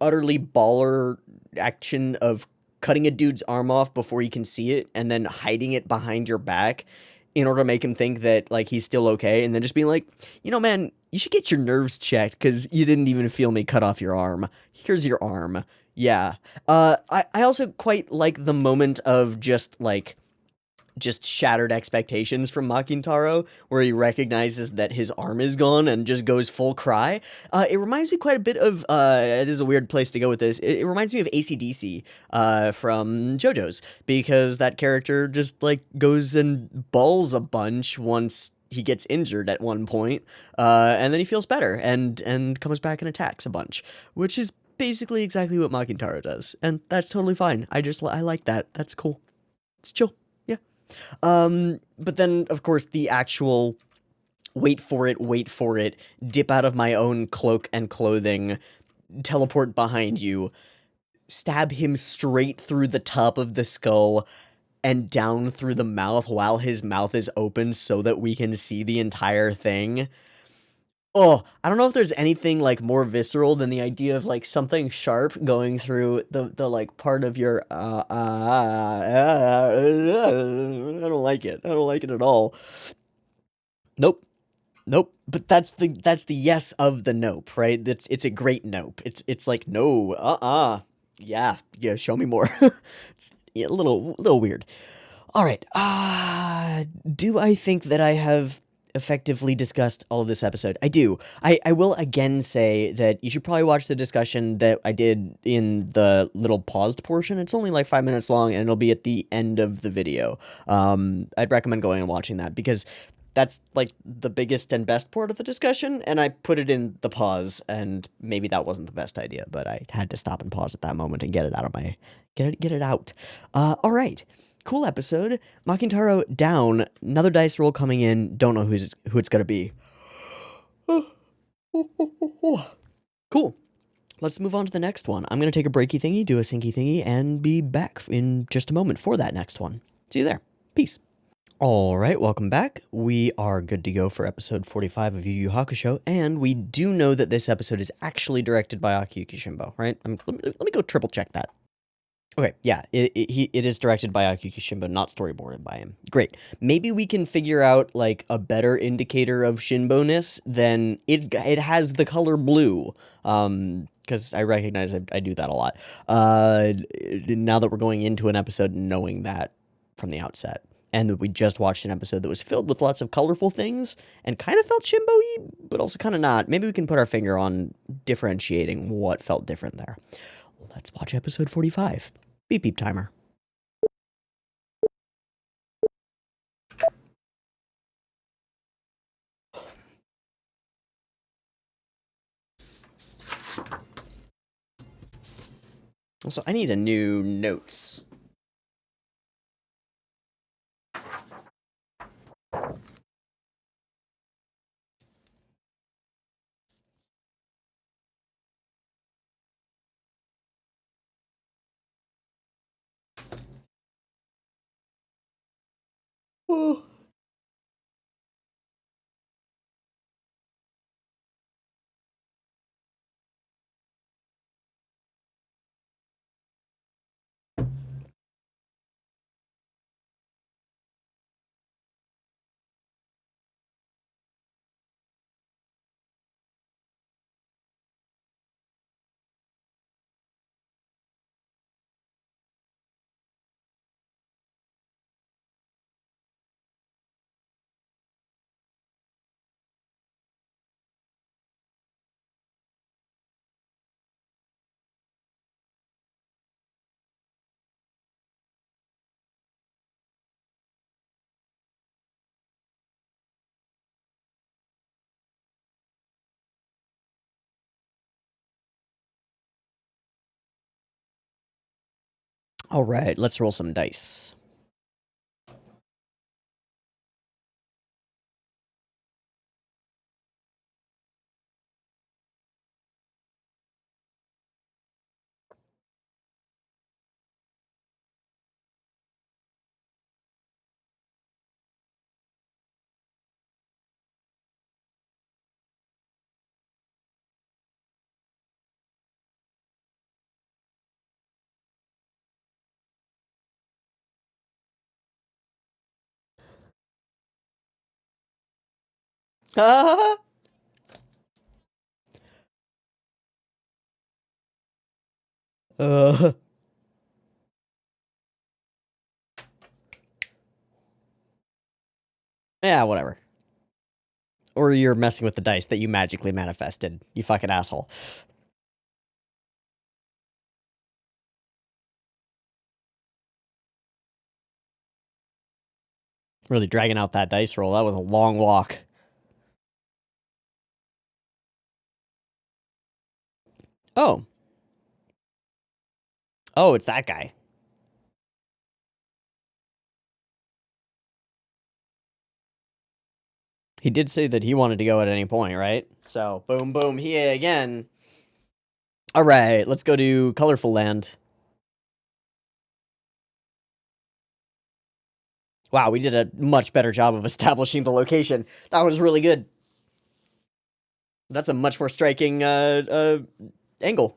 utterly baller action of cutting a dude's arm off before he can see it and then hiding it behind your back in order to make him think that like he's still okay, and then just being like, you know, man, you should get your nerves checked because you didn't even feel me cut off your arm. Here's your arm. Yeah. I also quite like the moment of just shattered expectations from Makintaro, where he recognizes that his arm is gone and just goes full cry. It reminds me quite a bit of, it is a weird place to go with this, it reminds me of AC/DC from JoJo's, because that character just, like, goes and bawls a bunch once he gets injured at one point, and then he feels better, and comes back and attacks a bunch, which is basically exactly what Makintaro does, and that's totally fine. I like that. That's cool. It's chill. Yeah. But then, of course, the actual wait for it, dip out of my own cloak and clothing, teleport behind you, stab him straight through the top of the skull and down through the mouth while his mouth is open so that we can see the entire thing. Oh, I don't know if there's anything, like, more visceral than the idea of, like, something sharp going through the like, part of your, I don't like it. I don't like it at all. Nope. Nope. But that's the yes of the nope, right? It's a great nope. It's like, no, yeah, yeah, show me more. It's a little weird. All right. Do I think that I have effectively discussed all of this episode? I do. I will again say that you should probably watch the discussion that I did in the little paused portion. It's only like 5 minutes long, and it'll be at the end of the video. I'd recommend going and watching that because that's like the biggest and best part of the discussion, and I put it in the pause, and maybe that wasn't the best idea, but I had to stop and pause at that moment and get it out of my get it out. All right. Cool episode. Makintaro down. Another dice roll coming in. Don't know who it's gonna be. Cool. Let's move on to the next one. I'm gonna take a breaky thingy, do a sinky thingy, and be back in just a moment for that next one. See you there. Peace. All right, welcome back. We are good to go for episode 45 of Yu Hakusho, and we do know that this episode is actually directed by Akiyuki Shimbo, right? Let me go triple check that. Okay, yeah, it is directed by Akiyuki Shimbo, not storyboarded by him. Great. Maybe we can figure out, like, a better indicator of Shinbo-ness than it has the color blue, because I recognize I do that a lot. Now that we're going into an episode knowing that from the outset, and that we just watched an episode that was filled with lots of colorful things, and kind of felt Shimbo-y, but also kind of not. Maybe we can put our finger on differentiating what felt different there. Let's watch episode 45. Beep beep timer. Also, I need a new notes. Oh. All right, let's roll some dice. uh, yeah, whatever. Or you're messing with the dice that you magically manifested. You fucking asshole. Really dragging out that dice roll. That was a long walk. Oh. Oh, it's that guy. He did say that he wanted to go at any point, right? So, boom, boom, here again. All right, let's go to Colorful Land. Wow, we did a much better job of establishing the location. That was really good. That's a much more striking angle.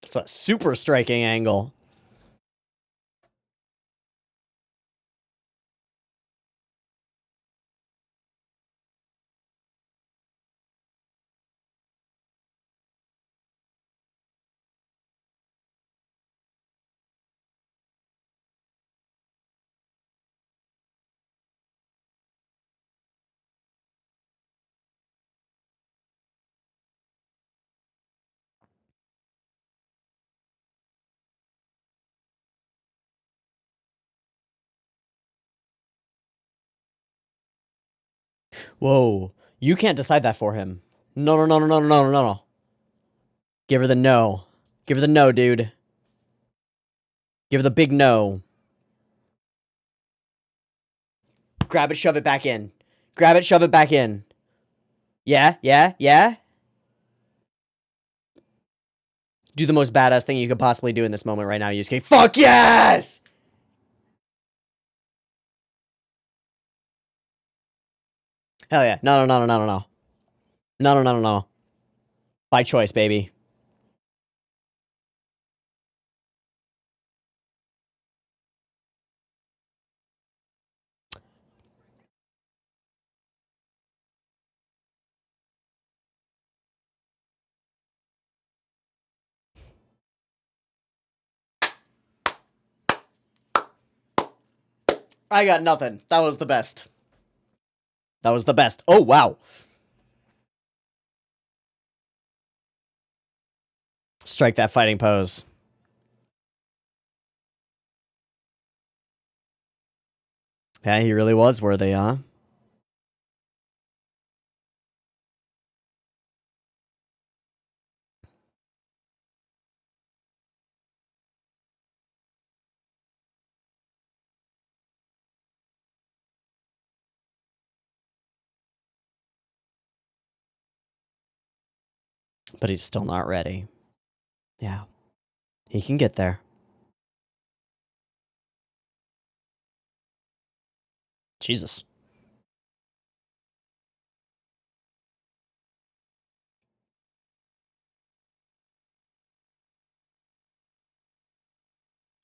It's a super striking angle. Whoa. You can't decide that for him. No, no, no, no, no, no, no, no. Give her the no. Give her the no, dude. Give her the big no. Grab it, shove it back in. Grab it, shove it back in. Yeah, yeah, yeah. Do the most badass thing you could possibly do in this moment right now, Yusuke. Fuck yes! Hell yeah. No, no, no, no, no, no, no. No, no, no, no, no. By choice, baby. I got nothing. That was the best. That was the best. Oh, wow. Strike that fighting pose. Yeah, he really was worthy, huh? But he's still not ready. Yeah. He can get there. Jesus.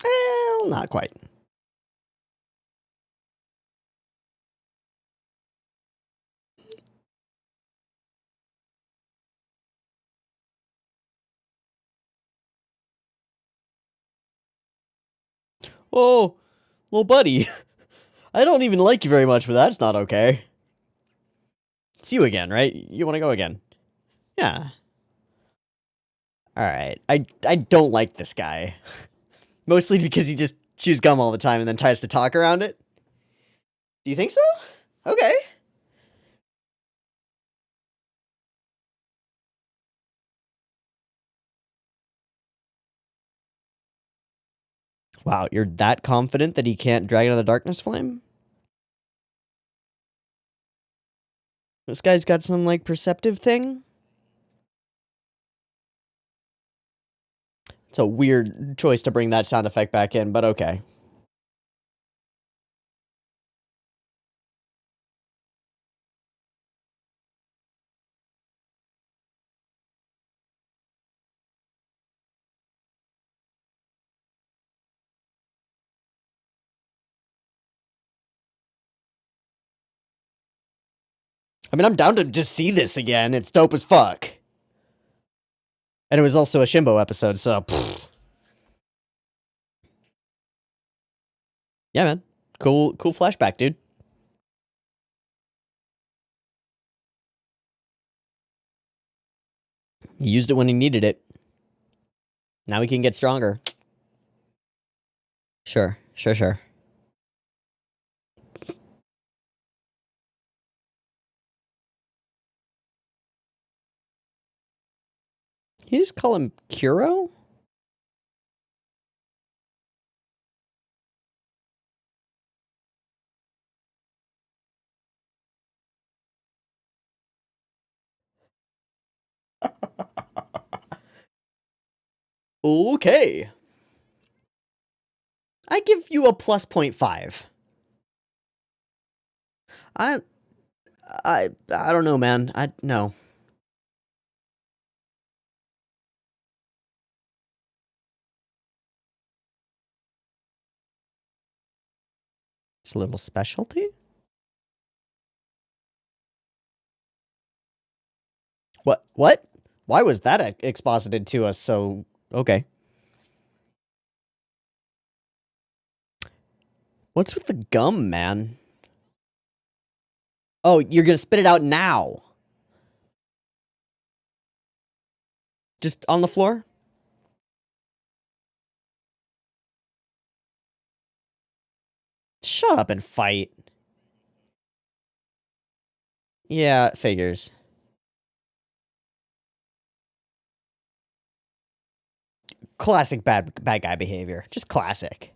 Well, not quite. Oh, little buddy. I don't even like you very much, but that's not okay. It's you again, right? You want to go again? Yeah. Alright. I don't like this guy. Mostly because he just chews gum all the time and then tries to talk around it. Do you think so? Okay. Wow, you're that confident that he can't drag another darkness flame? This guy's got some, like, perceptive thing? It's a weird choice to bring that sound effect back in, but okay. I mean, I'm down to just see this again. It's dope as fuck. And it was also a Shimbo episode, so... Yeah, man. Cool flashback, dude. He used it when he needed it. Now he can get stronger. Sure. You just call him Kuro? Okay. I give you a plus 0.5. I don't know, man. No. It's a little specialty? What? Why was that exposited to us so... Okay. What's with the gum, man? Oh, you're gonna spit it out now. Just on the floor? Shut up and fight. Yeah, it figures. Classic bad guy behavior. Just classic.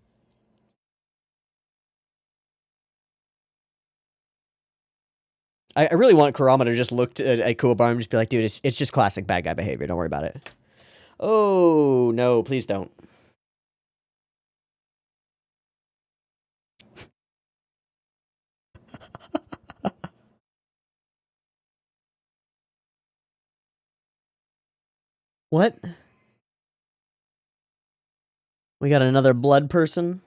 I really want Kurama to just look at Kuwabara and just be like, dude, it's just classic bad guy behavior. Don't worry about it. Oh, no, please don't. What? We got another blood person?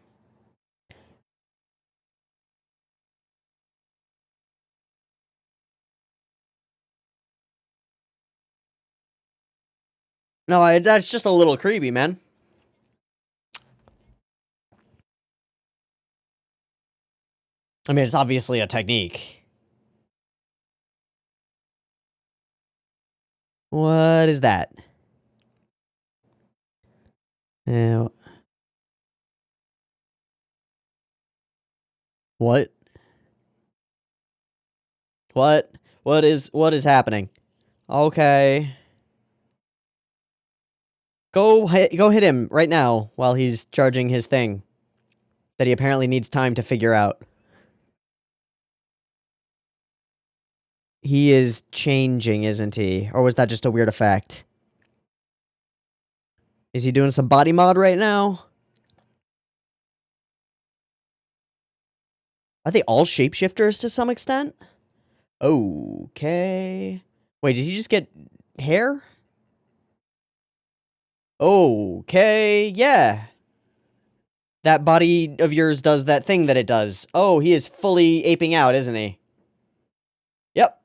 No, that's just a little creepy, man. I mean, it's obviously a technique. What is that? What? What is happening? Okay. Go hit him right now while he's charging his thing that he apparently needs time to figure out. He is changing, isn't he? Or was that just a weird effect? Is he doing some body mod right now? Are they all shapeshifters to some extent? Okay. Wait, did he just get hair? Okay, yeah. That body of yours does that thing that it does. Oh, he is fully aping out, isn't he? Yep.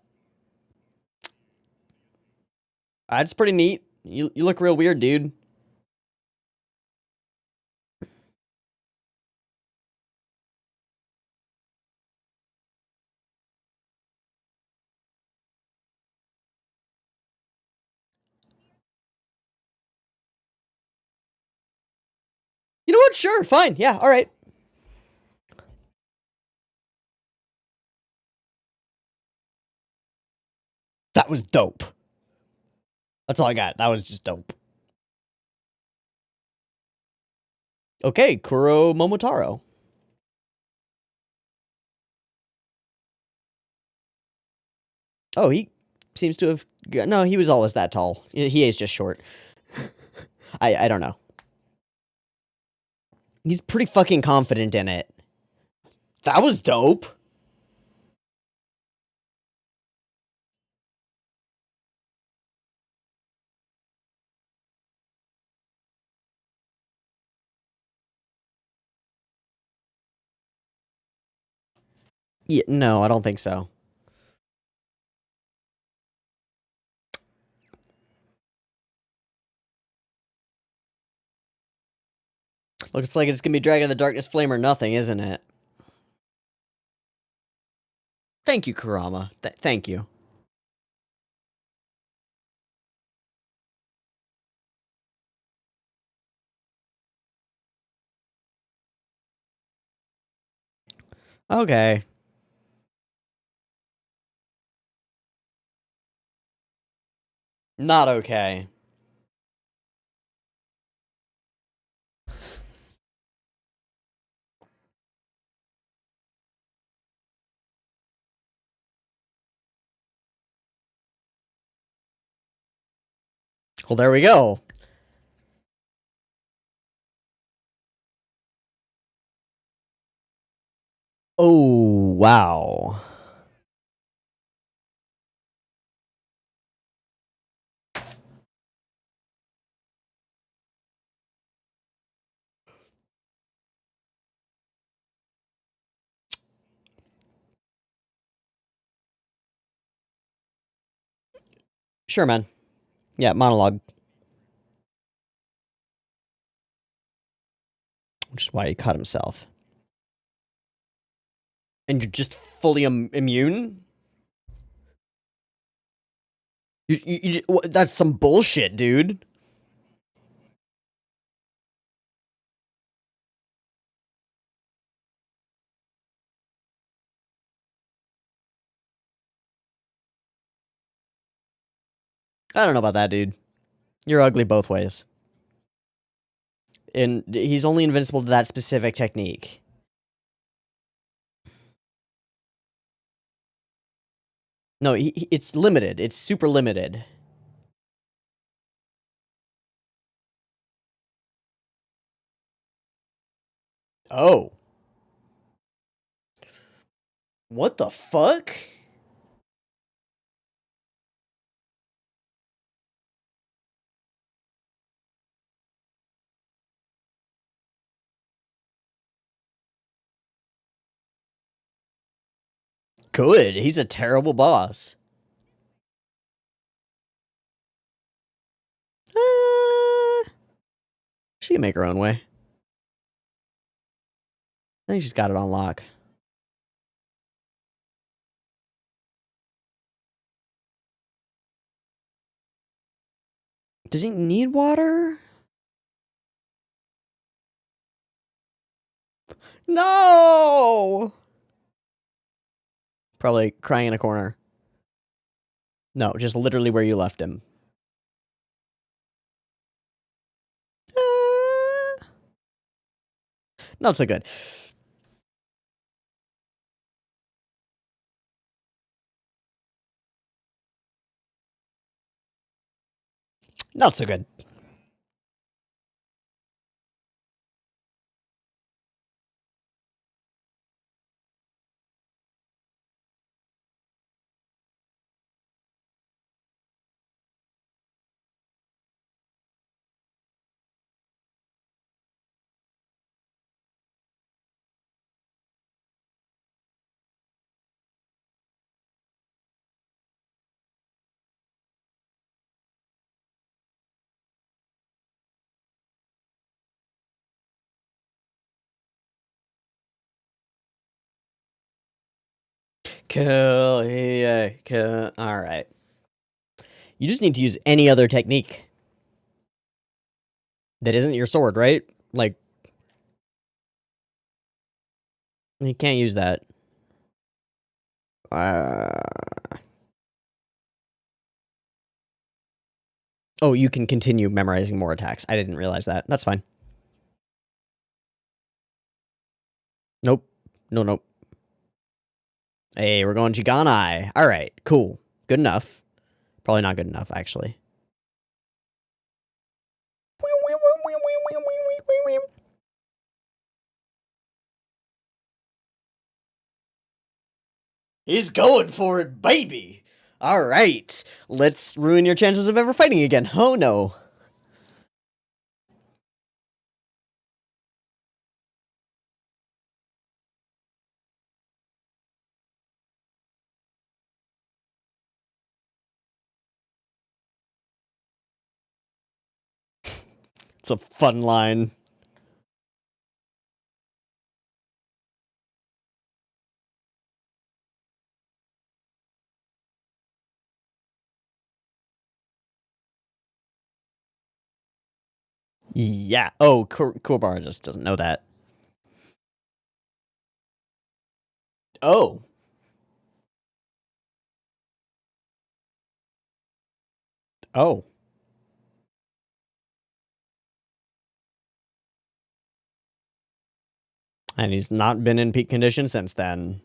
That's pretty neat. You look real weird, dude. You know what? Sure, fine. Yeah, alright. That was dope. That's all I got. That was just dope. Okay, Kuro Momotaro. Oh, he seems to have... No, he was always that tall. He is just short. I don't know. He's pretty fucking confident in it. That was dope. Yeah, no, I don't think so. Looks like it's gonna be Dragon of the Darkness Flame or nothing, isn't it? Thank you, Kurama. Thank you. Okay. Not okay. Well, there we go. Oh, wow. Sure, man. Yeah, monologue. Which is why he cut himself. And you're just fully immune? That's some bullshit, dude. I don't know about that, dude. You're ugly both ways. And he's only invincible to that specific technique. No, it's limited. It's super limited. Oh. What the fuck? Good. He's a terrible boss. She can make her own way. I think she's got it on lock. Does he need water? No! Probably crying in a corner. No, just literally where you left him. Not so good. Not so good. Cool. Yeah. Cool. All right. You just need to use any other technique that isn't your sword, right? Like, you can't use that. Oh, you can continue memorizing more attacks. I didn't realize that. That's fine. Nope. No, nope. Hey, we're going Jiganai. All right, cool. Good enough. Probably not good enough, actually. He's going for it, baby! Alright, let's ruin your chances of ever fighting again. Oh no. It's a fun line. Yeah. Oh, Kuwabara just doesn't know that. Oh. Oh. And he's not been in peak condition since then.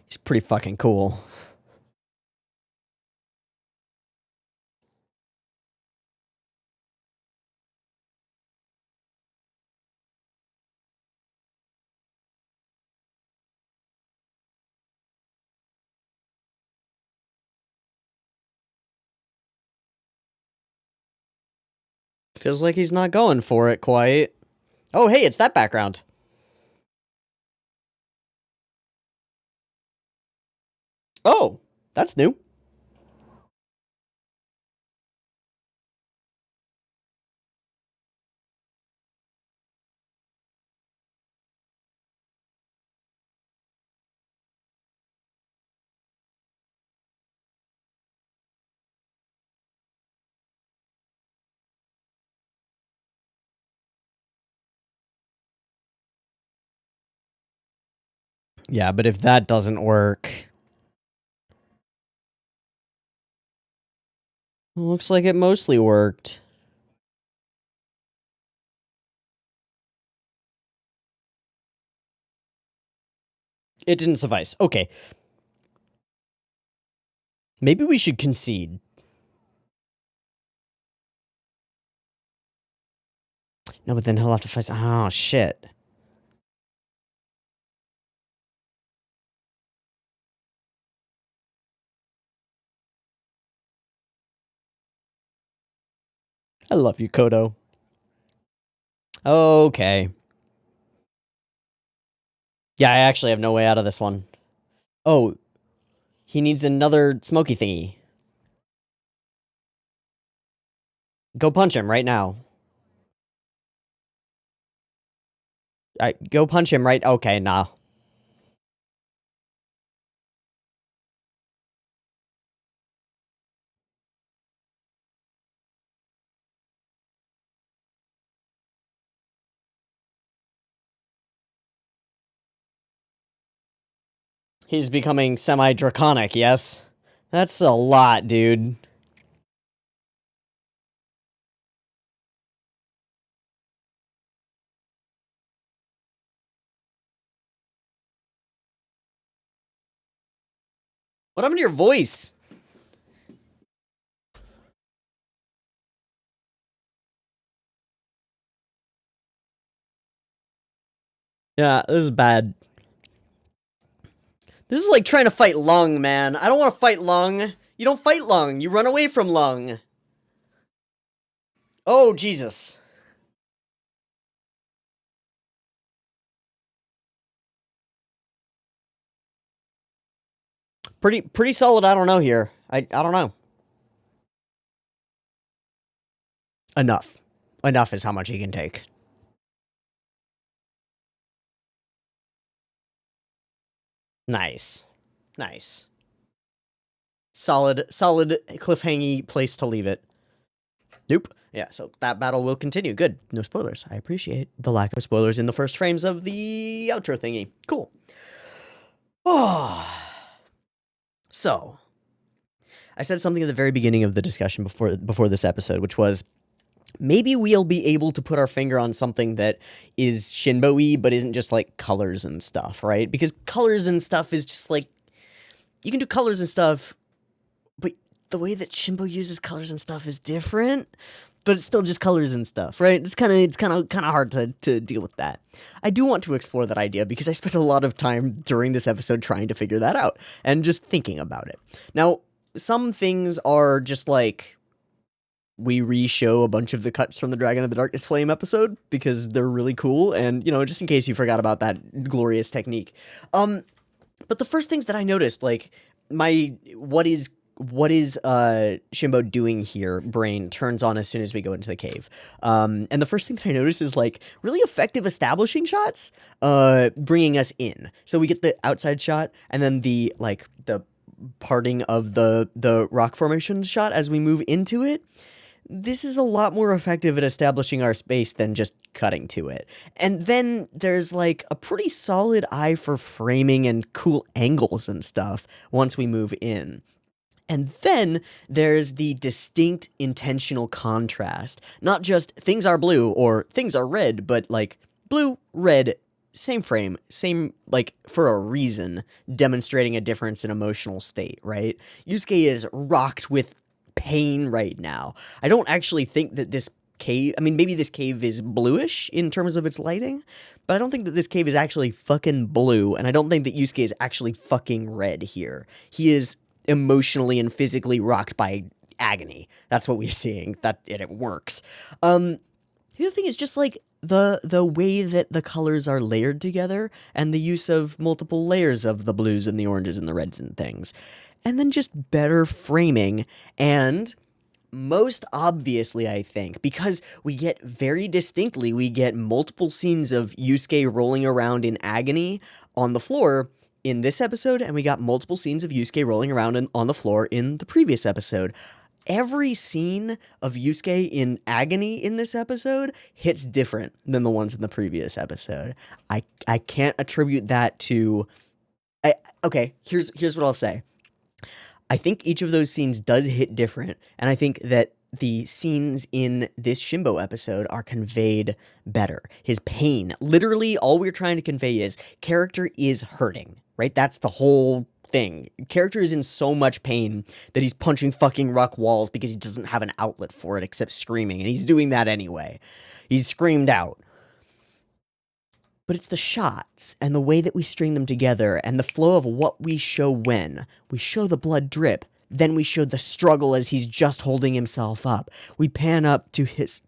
He's pretty fucking cool. Feels like he's not going for it quite. Oh, hey, it's that background. Oh, that's new. Yeah, but if that doesn't work... Looks like it mostly worked. It didn't suffice. Okay. Maybe we should concede. No, but then he'll have to fight... Oh, shit. I love you, Kodo. Okay. Yeah, I actually have no way out of this one. Oh, he needs another smoky thingy. Go punch him right now. Go punch him right... Okay, nah. He's becoming semi-draconic, yes? That's a lot, dude. What happened to your voice? Yeah, this is bad. This is like trying to fight Lung, man. I don't want to fight Lung. You don't fight Lung. You run away from Lung. Oh, Jesus. Pretty solid, I don't know here. I don't know. Enough. Enough is how much he can take. Nice. Nice. Solid cliffhangy place to leave it. Nope. Yeah, so that battle will continue. Good. No spoilers. I appreciate the lack of spoilers in the first frames of the outro thingy. Cool. Oh. So, I said something at the very beginning of the discussion before this episode, which was, maybe we'll be able to put our finger on something that is Shinbo-y, but isn't just like colors and stuff, right? Because colors and stuff is just like, you can do colors and stuff, but the way that Shinbo uses colors and stuff is different, but it's still just colors and stuff, right? It's kind of hard to deal with that. I do want to explore that idea because I spent a lot of time during this episode trying to figure that out and just thinking about it. Now, some things are just like, we re-show a bunch of the cuts from the Dragon of the Darkness Flame episode because they're really cool, and, you know, just in case you forgot about that glorious technique. But the first things that I noticed, like, what is Shimbo doing here brain turns on as soon as we go into the cave. And the first thing that I noticed is, like, really effective establishing shots, bringing us in. So we get the outside shot, and then the parting of the rock formation shot as we move into it. This is a lot more effective at establishing our space than just cutting to it. And then there's like a pretty solid eye for framing and cool angles and stuff once we move in. And then there's the distinct intentional contrast. Not just things are blue or things are red, but like blue, red, same frame, same, like, for a reason, demonstrating a difference in emotional state, right? Yusuke is rocked with pain right now. I don't actually think that this cave, I mean, maybe this cave is bluish in terms of its lighting, but I don't think that this cave is actually fucking blue, and I don't think that Yusuke is actually fucking red here. He is emotionally and physically rocked by agony. That's what we're seeing. It works. The other thing is just like the way that the colors are layered together and the use of multiple layers of the blues and the oranges and the reds and things. And then just better framing, and most obviously, I think, because we get multiple scenes of Yusuke rolling around in agony on the floor in this episode, and we got multiple scenes of Yusuke rolling around on the floor in the previous episode. Every scene of Yusuke in agony in this episode hits different than the ones in the previous episode. I can't attribute that to... okay, here's what I'll say. I think each of those scenes does hit different, and I think that the scenes in this Shimbo episode are conveyed better. His pain, literally all we're trying to convey is character is hurting, right? That's the whole thing. Character is in so much pain that he's punching fucking rock walls because he doesn't have an outlet for it except screaming, and he's doing that anyway. He's screamed out. But it's the shots and the way that we string them together and the flow of what we show when. We show the blood drip, then we show the struggle as he's just holding himself up. We pan up to his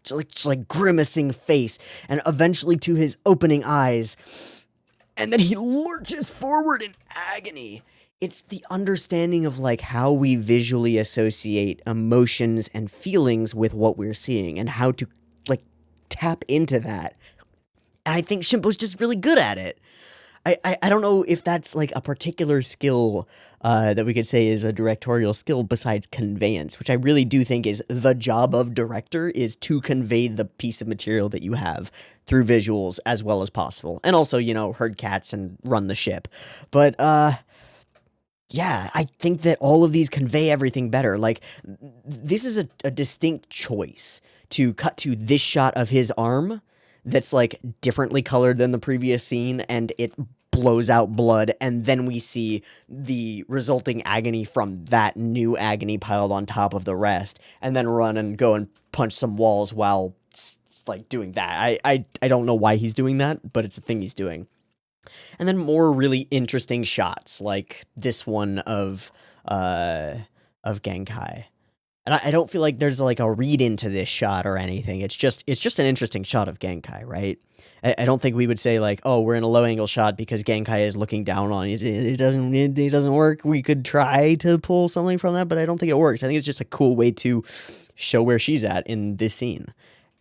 like grimacing face and eventually to his opening eyes. And then he lurches forward in agony. It's the understanding of like how we visually associate emotions and feelings with what we're seeing and how to like tap into that. And I think Shimbo's just really good at it. I don't know if that's like a particular skill that we could say is a directorial skill besides conveyance, which I really do think is the job of director, is to convey the piece of material that you have through visuals as well as possible. And also, you know, herd cats and run the ship. But yeah, I think that all of these convey everything better. Like, this is a distinct choice to cut to this shot of his arm that's like differently colored than the previous scene, and it blows out blood, and then we see the resulting agony from that new agony piled on top of the rest, and then run and go and punch some walls while like doing that. I don't know why he's doing that, but it's a thing he's doing. And then more really interesting shots like this one of Genkai. And I don't feel like there's like a read into this shot or anything. It's just an interesting shot of Genkai, right? I don't think we would say like, oh, we're in a low angle shot because Genkai is looking down on it. It doesn't work. We could try to pull something from that, but I don't think it works. I think it's just a cool way to show where she's at in this scene.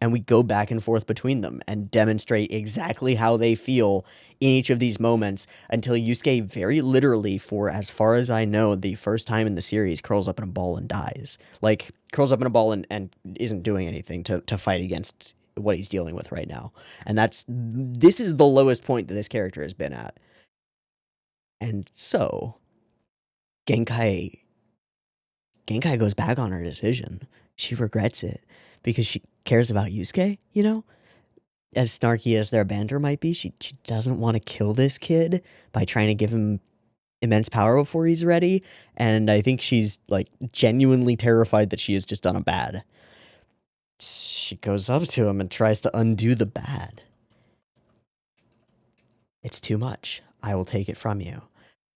And we go back and forth between them and demonstrate exactly how they feel in each of these moments until Yusuke very literally, for as far as I know, the first time in the series, curls up in a ball and dies. Like, curls up in a ball and isn't doing anything to fight against what he's dealing with right now. And this is the lowest point that this character has been at. And so, Genkai goes back on her decision. She regrets it because cares about Yusuke, you know? As snarky as their banter might be, she doesn't want to kill this kid by trying to give him immense power before he's ready, and I think she's, like, genuinely terrified that she has just done a bad. She goes up to him and tries to undo the bad. It's too much. I will take it from you.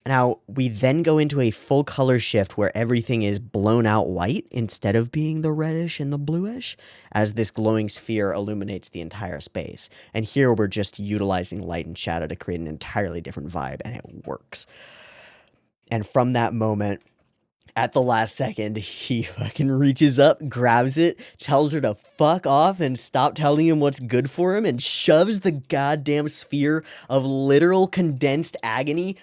Now, we then go into a full color shift where everything is blown out white instead of being the reddish and the bluish, as this glowing sphere illuminates the entire space. And here we're just utilizing light and shadow to create an entirely different vibe, and it works. And from that moment, at the last second, he fucking reaches up, grabs it, tells her to fuck off and stop telling him what's good for him, and shoves the goddamn sphere of literal condensed agony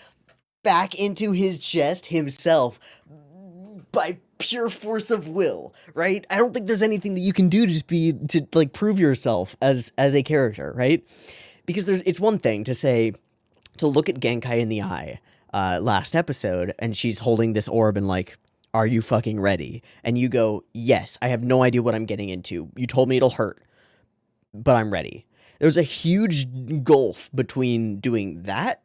back into his chest himself by pure force of will, right? I don't think there's anything that you can do to like prove yourself as a character, right? Because it's one thing to look at Genkai in the eye last episode, and she's holding this orb and like, are you fucking ready? And you go, yes, I have no idea what I'm getting into. You told me it'll hurt, but I'm ready. There's a huge gulf between doing that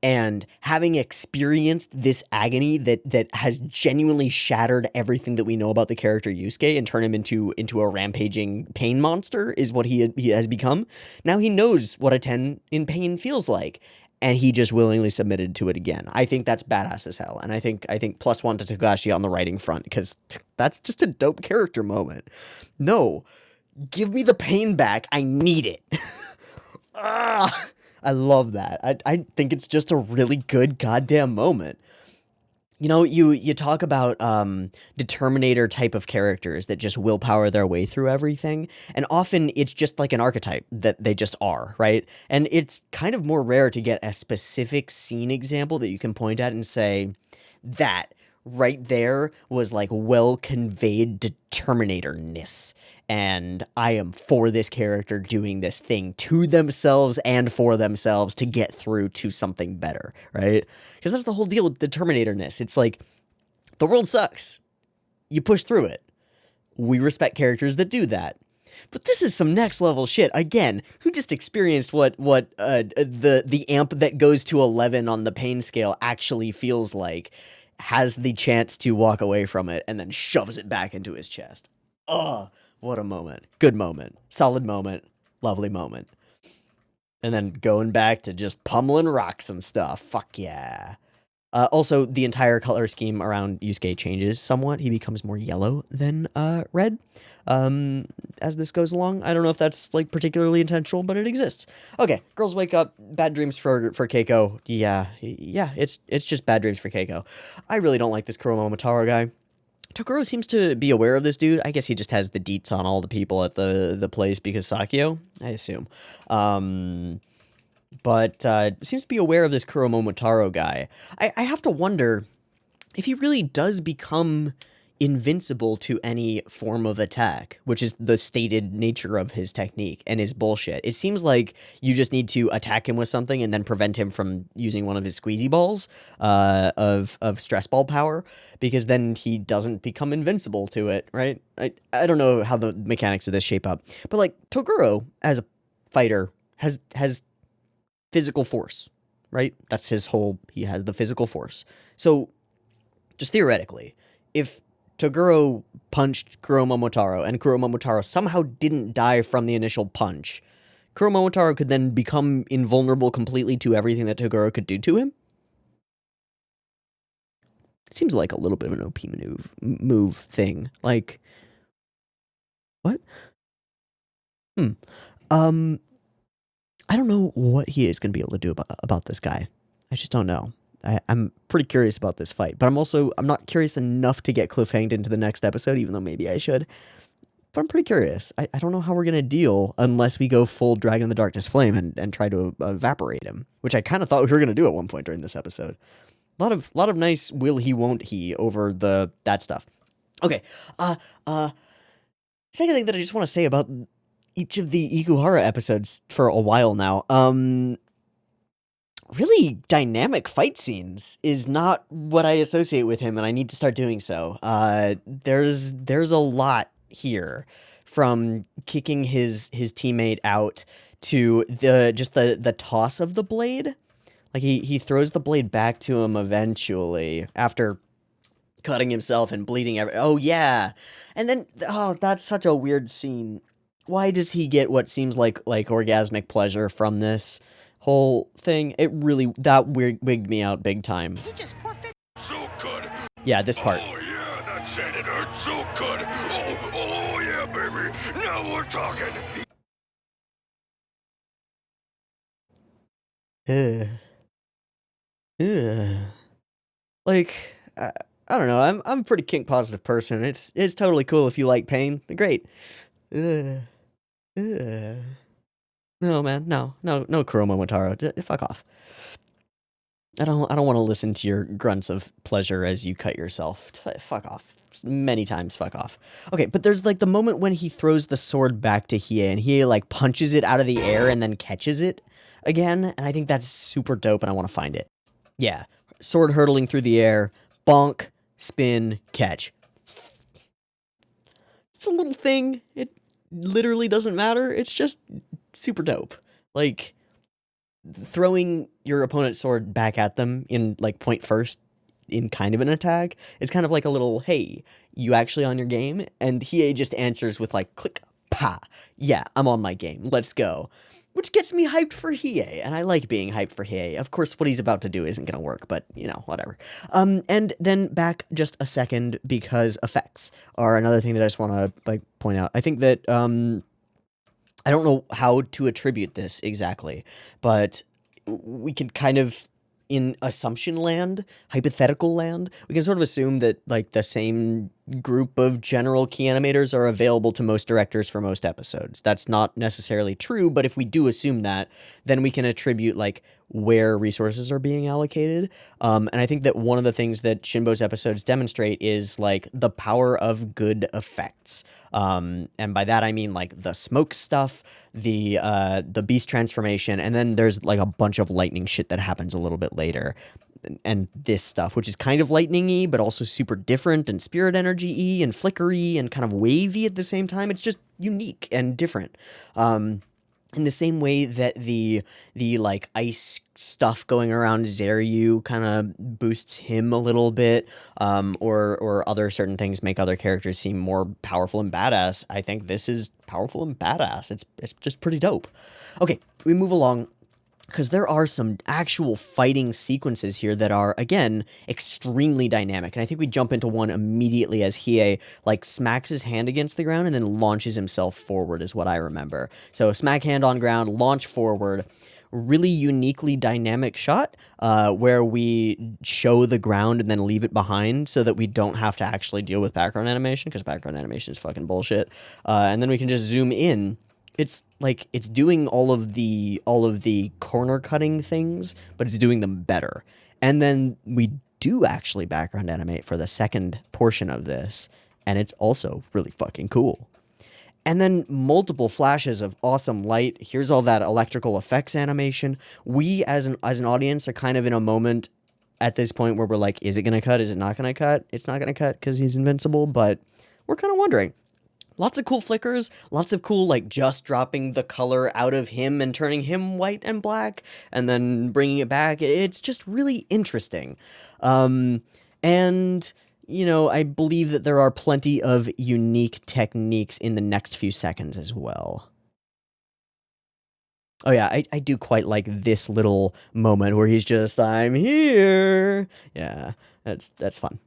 and having experienced this agony that has genuinely shattered everything that we know about the character Yusuke and turned him into a rampaging pain monster is what he has become. Now he knows what a 10 in pain feels like, and he just willingly submitted to it again. I think that's badass as hell, and I think +1 to Togashi on the writing front, because that's just a dope character moment. No, give me the pain back. I need it. Ah! I love that. I think it's just a really good goddamn moment. You know, you talk about determinator type of characters that just willpower their way through everything, and often it's just like an archetype that they just are, right? And it's kind of more rare to get a specific scene example that you can point at and say, that right there was like well conveyed determinatorness, and I am for this character doing this thing to themselves and for themselves to get through to something better, right? Because that's the whole deal with determinatorness. It's like, the world sucks. You push through it. We respect characters that do that. But this is some next level shit. Again, who just experienced what the amp that goes to 11 on the pain scale actually feels like, has the chance to walk away from it, and then shoves it back into his chest. Ugh, what a moment. Good moment. Solid moment. Lovely moment. And then going back to just pummeling rocks and stuff. Fuck yeah. Also, the entire color scheme around Yusuke changes somewhat. He becomes more yellow than red as this goes along. I don't know if that's like particularly intentional, but it exists. Okay, girls wake up. Bad dreams for Keiko. Yeah, it's just bad dreams for Keiko. I really don't like this Kuromomotaro guy. Toguro seems to be aware of this dude. I guess he just has the deets on all the people at the place because Sakio, I assume. But seems to be aware of this Kuromomotaro guy. I have to wonder if he really does become invincible to any form of attack, which is the stated nature of his technique and his bullshit. It seems like you just need to attack him with something and then prevent him from using one of his squeezy balls of stress ball power, because then he doesn't become invincible to it, right? I don't know how the mechanics of this shape up, but like Toguro as a fighter has physical force, right? That's his whole, he has the physical force. So just theoretically, if Toguro punched Kuromomotaro and Kuromomotaro somehow didn't die from the initial punch, Kuromomotaro could then become invulnerable completely to everything that Toguro could do to him? It seems like a little bit of an OP move thing. Like, what? I don't know what he is going to be able to do about this guy. I just don't know. I'm pretty curious about this fight, but I'm not curious enough to get cliffhanged into the next episode, even though maybe I should. But I'm pretty curious. I don't know how we're going to deal unless we go full Dragon of the Darkness Flame and try to evaporate him, which I kind of thought we were going to do at one point during this episode. A lot of nice will he, won't he over that stuff. Okay. Second thing that I just want to say about each of the Ikuhara episodes for a while now. Really dynamic fight scenes is not what I associate with him, and I need to start doing so. There's a lot here, from kicking his teammate out to the toss of the blade. Like, he throws the blade back to him eventually, after cutting himself and bleeding oh, yeah. And then, oh, that's such a weird scene. Why does he get what seems like orgasmic pleasure from this whole thing? It really, that wigged me out big time. He just forfeit. So good. Yeah, this part. Oh, yeah, that said it hurt so good. Oh, yeah, baby. Now we're talking. Like, I don't know. I'm a pretty kink positive person. It's totally cool if you like pain. Great. No, man. No, Kuroma Motaro. Fuck off. I don't want to listen to your grunts of pleasure as you cut yourself. Fuck off. Many times, fuck off. Okay, but there's like the moment when he throws the sword back to Hiei, and Hiei like punches it out of the air and then catches it again, and I think that's super dope, and I want to find it. Yeah, sword hurtling through the air, bonk, spin, catch. It's a little thing. It literally doesn't matter. It's just super dope. Like, throwing your opponent's sword back at them in like point first in kind of an attack is kind of like a little, hey, you actually on your game? And Hiei just answers with like, click, pa. Yeah, I'm on my game. Let's go. Which gets me hyped for Hiei, and I like being hyped for Hiei. Of course, what he's about to do isn't going to work, but, you know, whatever. And then back just a second, because effects are another thing that I just want to, like, point out. I think that, I don't know how to attribute this exactly, but we can kind of, in assumption land, hypothetical land, we can sort of assume that, like, the same group of general key animators are available to most directors for most episodes. That's not necessarily true, but if we do assume that, then we can attribute, like, where resources are being allocated. And I think that one of the things that Shinbo's episodes demonstrate is, like, the power of good effects. And by that I mean, like, the smoke stuff, the beast transformation, and then there's, like, a bunch of lightning shit that happens a little bit later. And this stuff, which is kind of lightning-y, but also super different, and spirit energy-y, and flickery, and kind of wavy at the same time. It's just unique and different. In the same way that the like ice stuff going around Zeryu kind of boosts him a little bit, or other certain things make other characters seem more powerful and badass. I think this is powerful and badass. It's just pretty dope. Okay, we move along, because there are some actual fighting sequences here that are, again, extremely dynamic. And I think we jump into one immediately as Hiei, like, smacks his hand against the ground and then launches himself forward, is what I remember. So, smack hand on ground, launch forward. Really uniquely dynamic shot, where we show the ground and then leave it behind so that we don't have to actually deal with background animation, because background animation is fucking bullshit. And then we can just zoom in. It's like, it's doing all of the corner cutting things, but it's doing them better. And then we do actually background animate for the second portion of this, and it's also really fucking cool. And then multiple flashes of awesome light. Here's all that electrical effects animation. We as an audience are kind of in a moment at this point where we're like, is it gonna cut? Is it not gonna cut? It's not gonna cut because he's invincible, but we're kind of wondering. Lots of cool flickers, lots of cool, like, just dropping the color out of him and turning him white and black, and then bringing it back. It's just really interesting. And, you know, I believe that there are plenty of unique techniques in the next few seconds as well. Oh yeah, I do quite like this little moment where he's just, I'm here. Yeah, that's fun.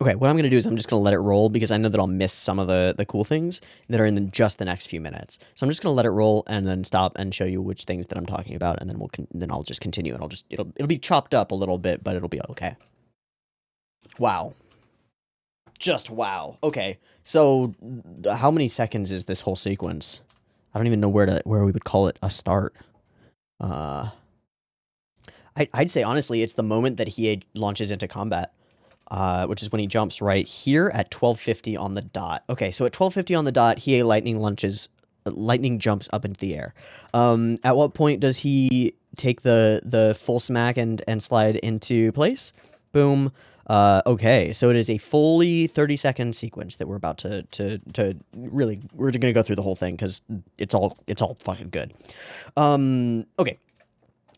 Okay, what I'm going to do is I'm just going to let it roll, because I know that I'll miss some of the cool things that are in just the next few minutes. So I'm just going to let it roll and then stop and show you which things that I'm talking about, and then then I'll just continue, and it'll be chopped up a little bit, but it'll be okay. Wow. Just wow. Okay, so how many seconds is this whole sequence? I don't even know where we would call it a start. I'd say honestly, it's the moment that he launches into combat. Which is when he jumps right here at 12:50 on the dot. Okay, so at 12:50 on the dot, Hiei lightning jumps up into the air. At what point does he take the full smack and slide into place? Boom. Okay, so it is a fully 30-second sequence that we're about to really, we're gonna go through the whole thing because it's all fucking good. Okay.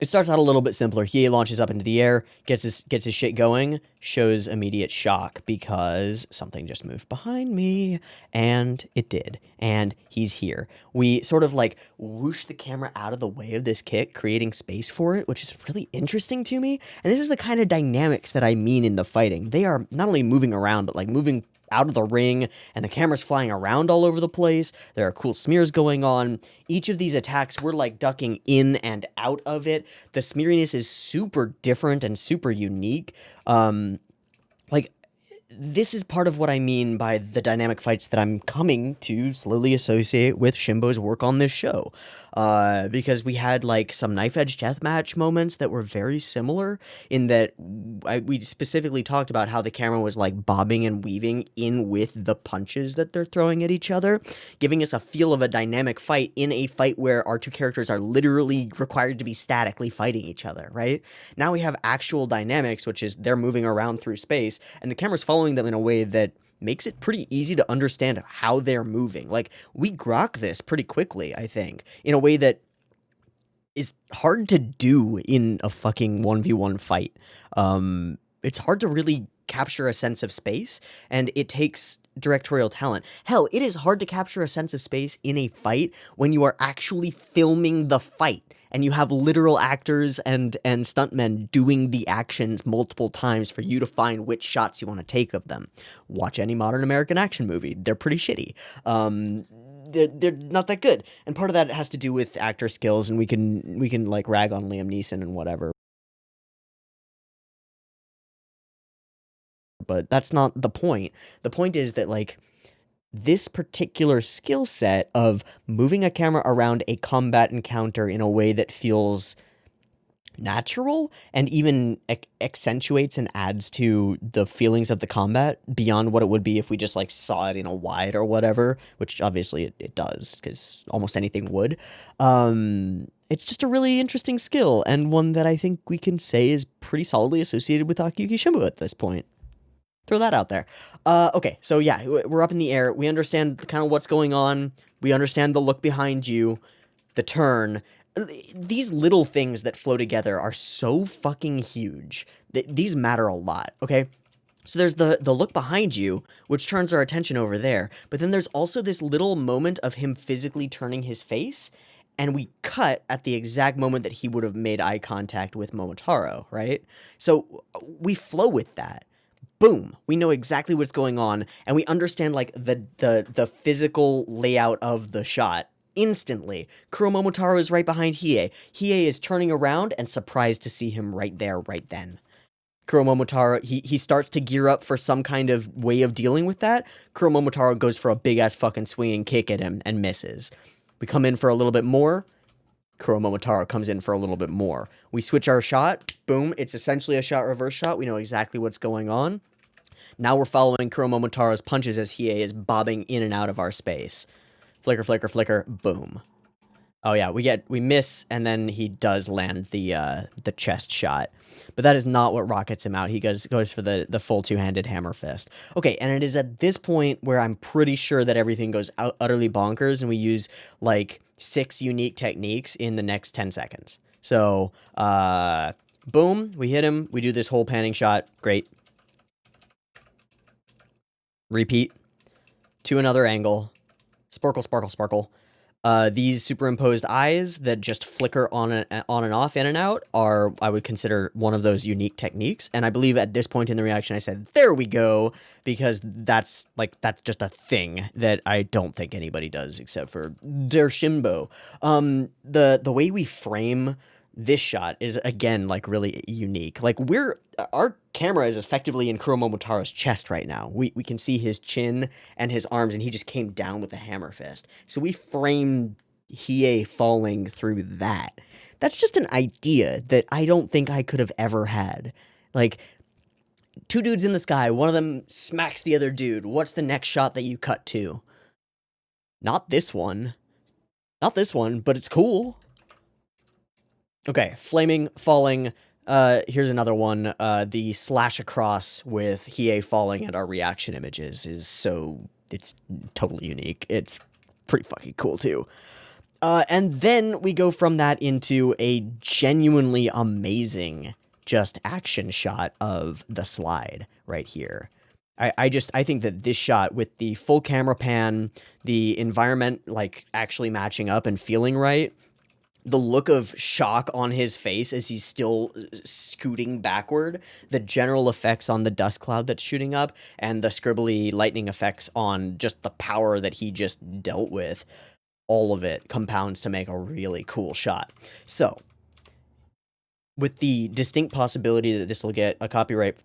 It starts out a little bit simpler. Hiei launches up into the air, gets his shit going, shows immediate shock because something just moved behind me, and it did, and he's here. We sort of like whoosh the camera out of the way of this kick, creating space for it, which is really interesting to me. And this is the kind of dynamics that I mean in the fighting. They are not only moving around, but like moving out of the ring, and the camera's flying around all over the place. There are cool smears going on. Each of these attacks, we're like ducking in and out of it. The smeariness is super different and super unique. Like, this is part of what I mean by the dynamic fights that I'm coming to slowly associate with Shimbo's work on this show. Because we had like some knife edge deathmatch moments that were very similar in that we specifically talked about how the camera was like bobbing and weaving in with the punches that they're throwing at each other, giving us a feel of a dynamic fight in a fight where our two characters are literally required to be statically fighting each other, right? Now we have actual dynamics, which is they're moving around through space, and the camera's following them in a way that makes it pretty easy to understand how they're moving. Like, we grok this pretty quickly, I think, in a way that is hard to do in a fucking 1v1 fight. It's hard to really capture a sense of space, and it takes directorial talent. Hell, it is hard to capture a sense of space in a fight when you are actually filming the fight and you have literal actors and stuntmen doing the actions multiple times for you to find which shots you want to take of them. Watch any modern American action movie. They're pretty shitty. They're not that good. And part of that has to do with actor skills, and we can like rag on Liam Neeson and whatever. But that's not the point. The point is that like this particular skill set of moving a camera around a combat encounter in a way that feels natural and even accentuates and adds to the feelings of the combat beyond what it would be if we just like saw it in a wide or whatever, which obviously it does because almost anything would. It's just a really interesting skill, and one that I think we can say is pretty solidly associated with Akiyuki Shimbo at this point. Throw that out there. Okay, so yeah, we're up in the air. We understand kind of what's going on. We understand the look behind you, the turn. These little things that flow together are so fucking huge. These matter a lot, okay? So there's the look behind you, which turns our attention over there. But then there's also this little moment of him physically turning his face, and we cut at the exact moment that he would have made eye contact with Momotaro, right? So we flow with that. Boom, we know exactly what's going on, and we understand like the physical layout of the shot instantly. Kuro Momotaro is right behind Hiei. Hiei is turning around and surprised to see him right there, right then. Kuro Momotaro, he starts to gear up for some kind of way of dealing with that. Kuro Momotaro goes for a big-ass fucking swinging kick at him and misses. We come in for a little bit more. Kuro Momotaro comes in for a little bit more. We switch our shot. Boom, it's essentially a shot reverse shot. We know exactly what's going on. Now we're following Kuro Momotaro's punches as Hiei is bobbing in and out of our space. Flicker, flicker, flicker, boom. Oh yeah, we miss, and then he does land the chest shot. But that is not what rockets him out. He goes for the full two-handed hammer fist. Okay, and it is at this point where I'm pretty sure that everything goes utterly bonkers, and we use like 6 unique techniques in the next 10 seconds. So, boom, we hit him. We do this whole panning shot. Great. Repeat to another angle. Sparkle, sparkle, sparkle. These superimposed eyes that just flicker on and off, in and out, are, I would consider, one of those unique techniques. And I believe at this point in the reaction I said, there we go, because that's just a thing that I don't think anybody does except for Der Shimbo. The way we frame this shot is, again, like really unique. Like, our camera is effectively in Kuro Momotaro's chest right now. We can see his chin and his arms, and he just came down with a hammer fist. So we framed Hiei falling through that. That's just an idea that I don't think I could have ever had. Like, 2 dudes in the sky, one of them smacks the other dude. What's the next shot that you cut to? Not this one. Not this one, but it's cool. Okay, flaming, falling, Here's another one. The slash across with Hiei falling and our reaction images it's totally unique. It's pretty fucking cool too. And then we go from that into a genuinely amazing just action shot of the slide right here. I think that this shot with the full camera pan, the environment like actually matching up and feeling right, the look of shock on his face as he's still scooting backward, the general effects on the dust cloud that's shooting up, and the scribbly lightning effects on just the power that he just dealt with, all of it compounds to make a really cool shot. So, with the distinct possibility that this will get a copyright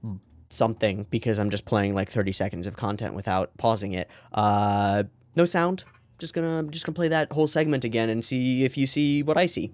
something because I'm just playing like 30 seconds of content without pausing it, no sound. Just gonna play that whole segment again and see if you see what I see.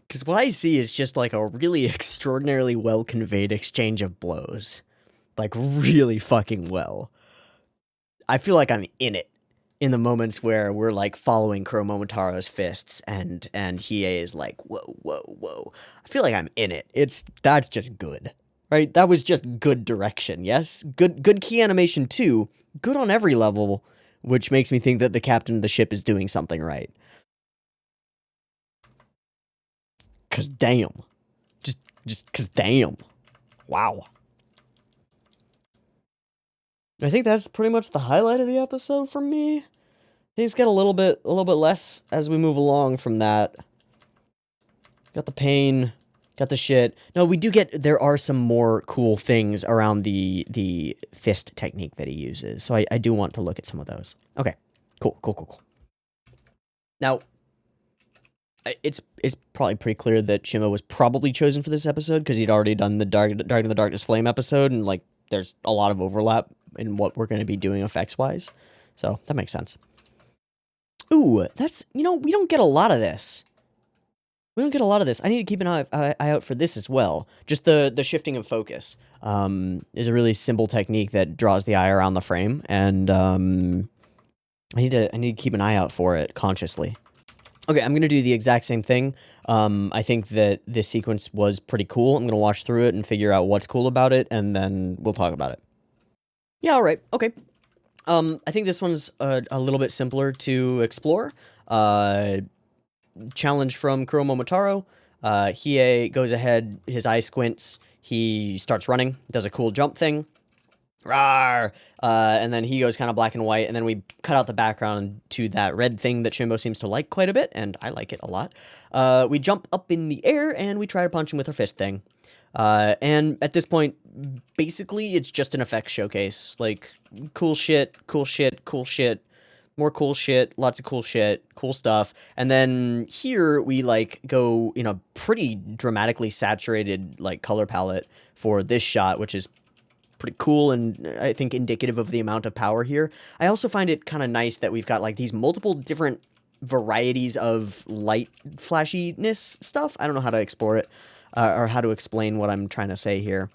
Because what I see is just like a really extraordinarily well conveyed exchange of blows. Like, really fucking well. I feel like I'm in it in the moments where we're like following Momotaro's fists and Hiei is like, whoa, whoa, whoa. I feel like I'm in it. That's just good. Right? That was just good direction, yes? Good key animation too. Good on every level, which makes me think that the captain of the ship is doing something right. Cause damn. Just cause damn. Wow. I think that's pretty much the highlight of the episode for me. Things get a little bit less as we move along from that. Got the pain, got the shit. No, there are some more cool things around the fist technique that he uses. So I do want to look at some of those. Okay. Cool. Now, it's probably pretty clear that Shima was probably chosen for this episode because he'd already done the Dark in the Darkness Flame episode, and like there's a lot of overlap in what we're going to be doing effects wise. So that makes sense. Ooh, we don't get a lot of this. I need to keep an eye out for this as well. Just the shifting of focus is a really simple technique that draws the eye around the frame, and I need to keep an eye out for it consciously. Okay, I'm gonna do the exact same thing. I think that this sequence was pretty cool. I'm gonna watch through it and figure out what's cool about it, and then we'll talk about it. Yeah, all right, okay. I think this one's a little bit simpler to explore. Challenge from Momotaro. Hiei goes ahead, his eye squints, he starts running, does a cool jump thing. Rawr! And then he goes kind of black and white, and then we cut out the background to that red thing that Shimbo seems to like quite a bit, and I like it a lot. We jump up in the air, and we try to punch him with our fist thing. And at this point, basically, it's just an effects showcase. Like, cool shit, more cool shit, lots of cool stuff. And then here we like go in a pretty dramatically saturated like color palette for this shot, which is pretty cool and I think indicative of the amount of power here. I also find it kind of nice that we've got like these multiple different varieties of light flashiness stuff. I don't know how to explore it or how to explain what I'm trying to say here.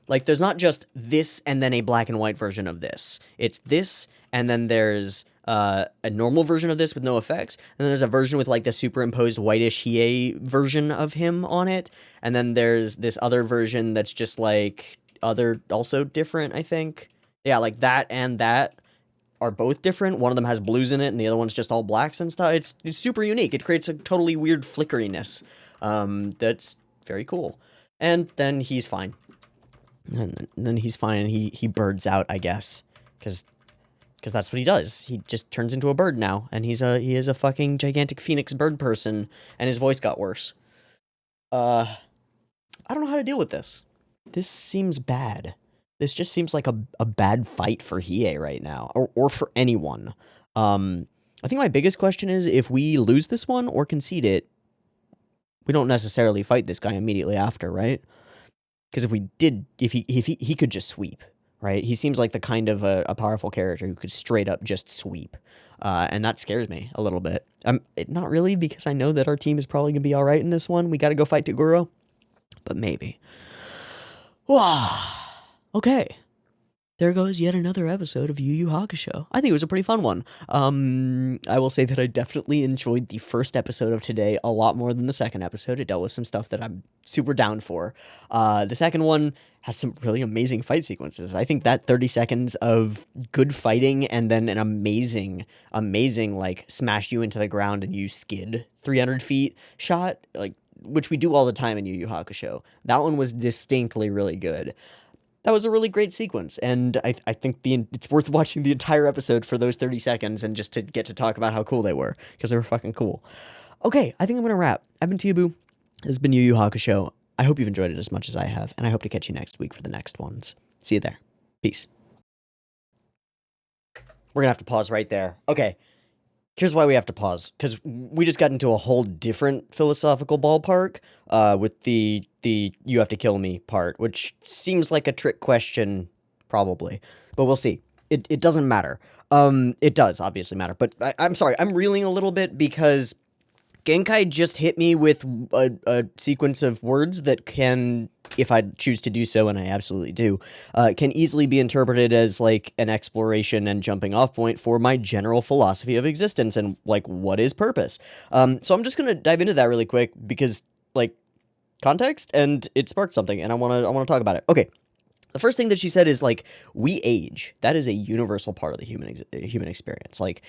Like, there's not just this and then a black and white version of this. It's this, and then there's a normal version of this with no effects, and then there's a version with, like, the superimposed whitish Hiei version of him on it, and then there's this other version that's just, like, also different, I think. Yeah, like, that and that are both different. One of them has blues in it, and the other one's just all blacks and stuff. It's super unique. It creates a totally weird flickeriness that's very cool. And then he's fine. And then he's fine, and he birds out, I guess, because that's what he does. He just turns into a bird now, and he is a fucking gigantic phoenix bird person, and his voice got worse. I don't know how to deal with this. This seems bad. This just seems like a bad fight for Hiei right now, or for anyone. I think my biggest question is if we lose this one or concede it, We don't necessarily fight this guy immediately after, right? Because if we did, if he could just sweep, right? He seems like the kind of a powerful character who could straight up just sweep. And that scares me a little bit. Not really, because I know that our team is probably going to be all right in this one. We got to go fight Toguro, but maybe. Okay. There goes yet another episode of Yu Yu Hakusho. I think it was a pretty fun one. I will say that I definitely enjoyed the first episode of today a lot more than the second episode. It dealt with some stuff that I'm super down for. The second one has some really amazing fight sequences. I think that 30 seconds of good fighting and then an amazing, like, smash you into the ground and you skid 300 feet shot, like, which we do all the time in Yu Yu Hakusho. That one was distinctly really good. That was a really great sequence, and I think it's worth watching the entire episode for those 30 seconds and just to get to talk about how cool they were, because they were fucking cool. Okay, I think I'm going to wrap. I've been Teeaboo. This has been Yu Yu Hakusho. I hope you've enjoyed it as much as I have, and I hope to catch you next week for the next ones. See you there. Peace. We're going to have to pause right there. Okay. Here's why we have to pause, because we just got into a whole different philosophical ballpark with the you have to kill me part, which seems like a trick question, probably. But we'll see. It doesn't matter. It does obviously matter, but I'm sorry. I'm reeling a little bit because Genkai just hit me with a sequence of words that can, if I choose to do so, and I absolutely do, can easily be interpreted as, like, an exploration and jumping off point for my general philosophy of existence and, like, what is purpose. So I'm just going to dive into that really quick because, like, context, and it sparked something, and I want to talk about it. Okay. The first thing that she said is, like, we age. That is a universal part of the human experience. Like,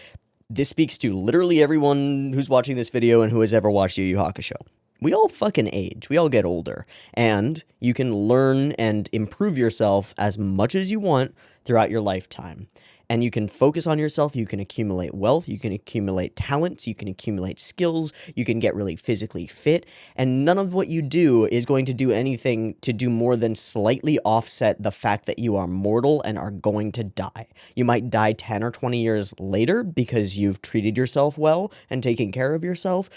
this speaks to literally everyone who's watching this video and who has ever watched Yu Yu Hakusho. We all fucking age. We all get older. And you can learn and improve yourself as much as you want throughout your lifetime. And you can focus on yourself. You can accumulate wealth. You can accumulate talents. You can accumulate skills. You can get really physically fit. And none of what you do is going to do anything to do more than slightly offset the fact that you are mortal and are going to die. You might die 10 or 20 years later because you've treated yourself well and taken care of yourself,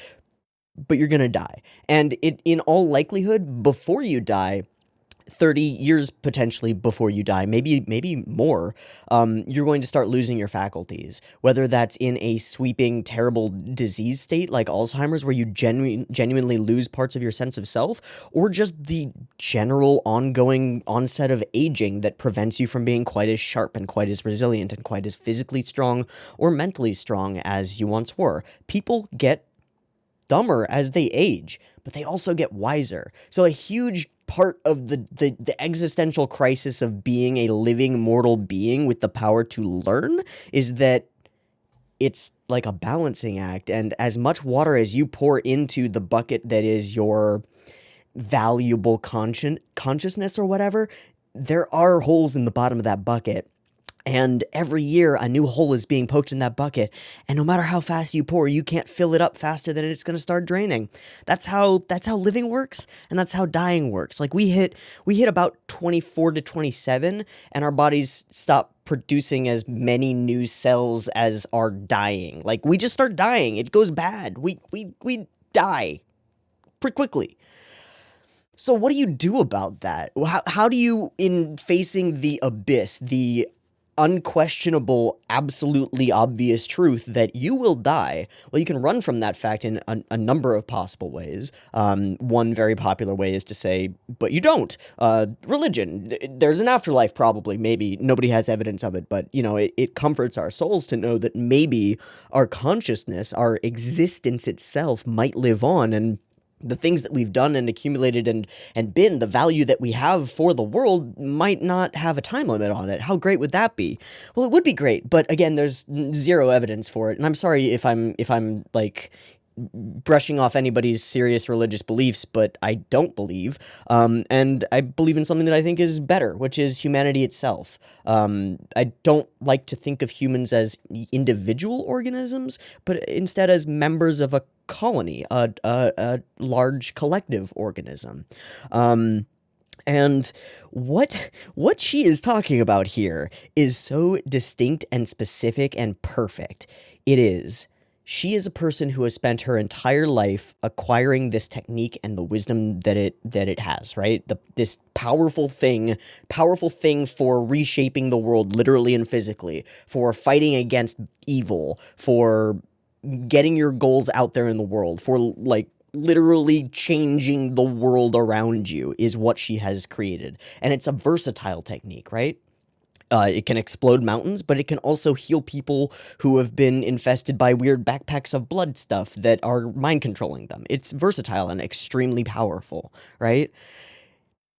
but you're going to die. And in all likelihood, before you die, 30 years potentially before you die, maybe more, you're going to start losing your faculties, whether that's in a sweeping, terrible disease state like Alzheimer's, where you genuinely lose parts of your sense of self, or just the general ongoing onset of aging that prevents you from being quite as sharp and quite as resilient and quite as physically strong or mentally strong as you once were. People get dumber as they age, but they also get wiser. So a huge part of the existential crisis of being a living mortal being with the power to learn is that it's like a balancing act, and as much water as you pour into the bucket that is your valuable consciousness or whatever, there are holes in the bottom of that bucket. And every year, a new hole is being poked in that bucket. And no matter how fast you pour, you can't fill it up faster than it's going to start draining. That's how living works, and that's how dying works. Like, we hit about 24 to 27, and our bodies stop producing as many new cells as are dying. Like, we just start dying. It goes bad. We die pretty quickly. So what do you do about that? How do you, in facing the abyss, the unquestionable, absolutely obvious truth that you will die, well, you can run from that fact in a number of possible ways. One very popular way is to say, but you don't. Religion, there's an afterlife probably, maybe. Nobody has evidence of it, but, you know, it comforts our souls to know that maybe our consciousness, our existence itself might live on, and the things that we've done and accumulated and been, the value that we have for the world might not have a time limit on it. How great would that be? Well, it would be great, but again, there's zero evidence for it. And I'm sorry if I'm like brushing off anybody's serious religious beliefs, but I don't believe. And I believe in something that I think is better, which is humanity itself. I don't like to think of humans as individual organisms, but instead as members of a colony, a large collective organism. And what she is talking about here is so distinct and specific and perfect. It is, She is a person who has spent her entire life acquiring this technique and the wisdom that it has, right? This powerful thing for reshaping the world literally and physically, for fighting against evil, for getting your goals out there in the world, for like literally changing the world around you is what she has created. And it's a versatile technique, right? It can explode mountains, but it can also heal people who have been infested by weird backpacks of blood stuff that are mind controlling them. It's versatile and extremely powerful, right?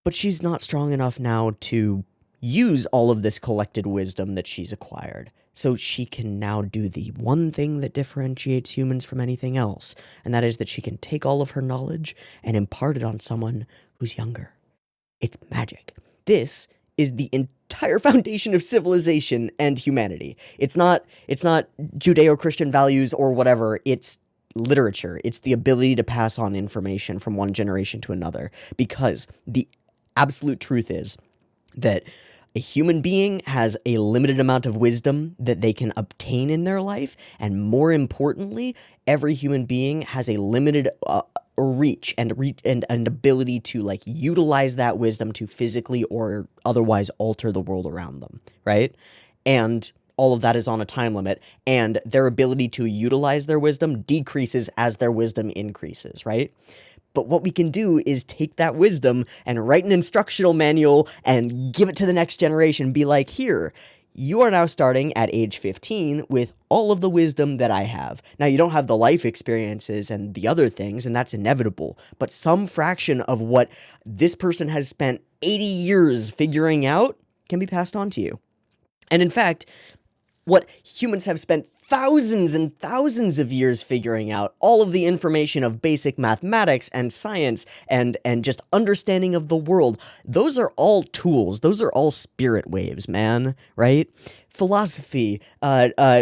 But she's not strong enough now to use all of this collected wisdom that she's acquired. So she can now do the one thing that differentiates humans from anything else, and that is that she can take all of her knowledge and impart it on someone who's younger. It's magic. This is the entire foundation of civilization and humanity. It's not Judeo-Christian values or whatever. It's literature. It's the ability to pass on information from one generation to another, because the absolute truth is that a human being has a limited amount of wisdom that they can obtain in their life, and more importantly, every human being has a limited reach and ability to like utilize that wisdom to physically or otherwise alter the world around them, right? And all of that is on a time limit, and their ability to utilize their wisdom decreases as their wisdom increases, right? But what we can do is take that wisdom and write an instructional manual and give it to the next generation. Be like, here, you are now starting at age 15 with all of the wisdom that I have. Now, you don't have the life experiences and the other things, and that's inevitable. But some fraction of what this person has spent 80 years figuring out can be passed on to you. And in fact, what humans have spent thousands and thousands of years figuring out, all of the information of basic mathematics and science and just understanding of the world, those are all tools. Those are all spirit waves, man, right? Philosophy,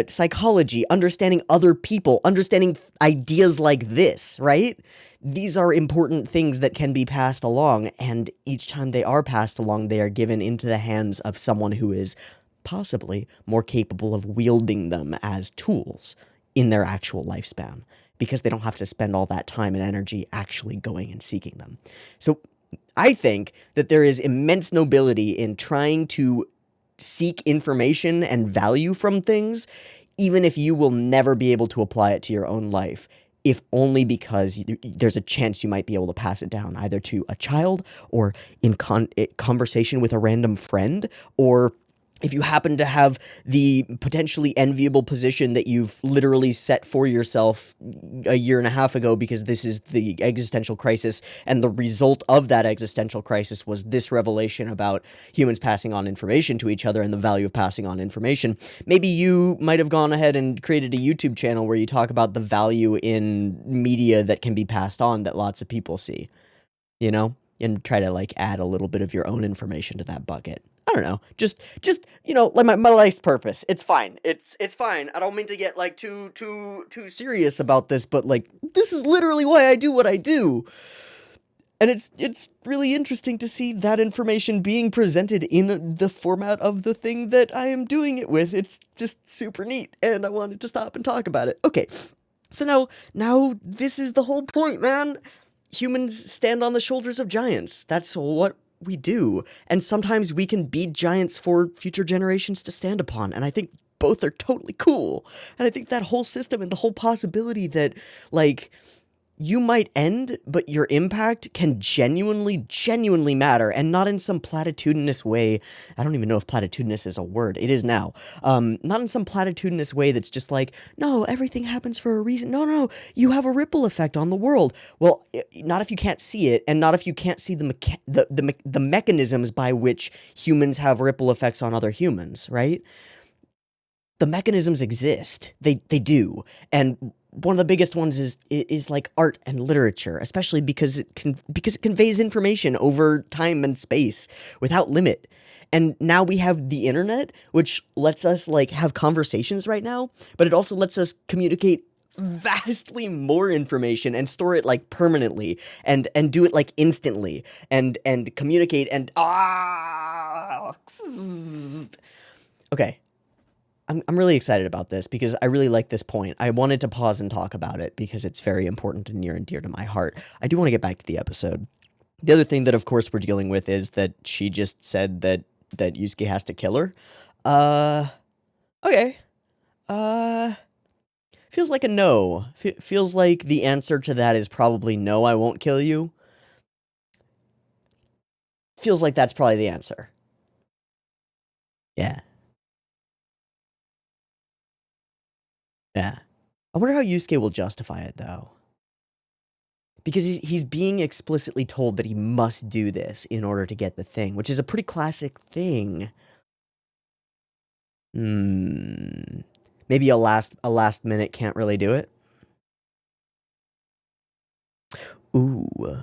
psychology, understanding other people, understanding ideas like this, right? These are important things that can be passed along, and each time they are passed along, they are given into the hands of someone who is possibly more capable of wielding them as tools in their actual lifespan, because they don't have to spend all that time and energy actually going and seeking them. So I think that there is immense nobility in trying to seek information and value from things, even if you will never be able to apply it to your own life, if only because there's a chance you might be able to pass it down either to a child or in conversation with a random friend, or if you happen to have the potentially enviable position that you've literally set for yourself a year and a half ago, because this is the existential crisis, and the result of that existential crisis was this revelation about humans passing on information to each other and the value of passing on information. Maybe you might have gone ahead and created a YouTube channel where you talk about the value in media that can be passed on that lots of people see, you know, and try to like add a little bit of your own information to that bucket. I don't know, just like my life's purpose. It's fine. It's fine. I don't mean to get like too serious about this, but like this is literally why I do what I do. And it's really interesting to see that information being presented in the format of the thing that I am doing it with. It's just super neat, and I wanted to stop and talk about it. Okay. So now this is the whole point, man. Humans stand on the shoulders of giants. That's what we do. And sometimes we can be giants for future generations to stand upon. And I think both are totally cool. And I think that whole system and the whole possibility that, like, you might end, but your impact can genuinely matter, and not in some platitudinous way. I don't even know if platitudinous is a word. It is now. Not in some platitudinous way that's just like, no, everything happens for a reason. No, you have a ripple effect on the world. Well, not if you can't see it, and not if you can't see the mechanisms by which humans have ripple effects on other humans, right? The mechanisms exist. They do. And one of the biggest ones is like art and literature, especially because it conveys information over time and space without limit. And now we have the internet, which lets us like have conversations right now, but it also lets us communicate vastly more information and store it like permanently and do it like instantly and communicate and okay. I'm really excited about this because I really like this point. I wanted to pause and talk about it because it's very important and near and dear to my heart. I do want to get back to the episode. The other thing that, of course, we're dealing with is that she just said that Yusuke has to kill her. Okay. Feels like a no. Feels like the answer to that is probably no, I won't kill you. Feels like that's probably the answer. Yeah. Yeah. I wonder how Yusuke will justify it, though. Because he's being explicitly told that he must do this in order to get the thing, which is a pretty classic thing. Maybe a last minute can't really do it. Ooh.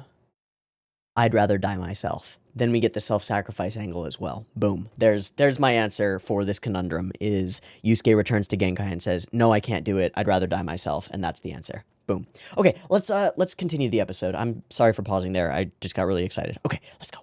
I'd rather die myself. Then we get the self-sacrifice angle as well. Boom. There's my answer for this conundrum is Yusuke returns to Genkai and says, "No, I can't do it. I'd rather die myself." And that's the answer. Boom. Okay, let's continue the episode. I'm sorry for pausing there. I just got really excited. Okay, let's go.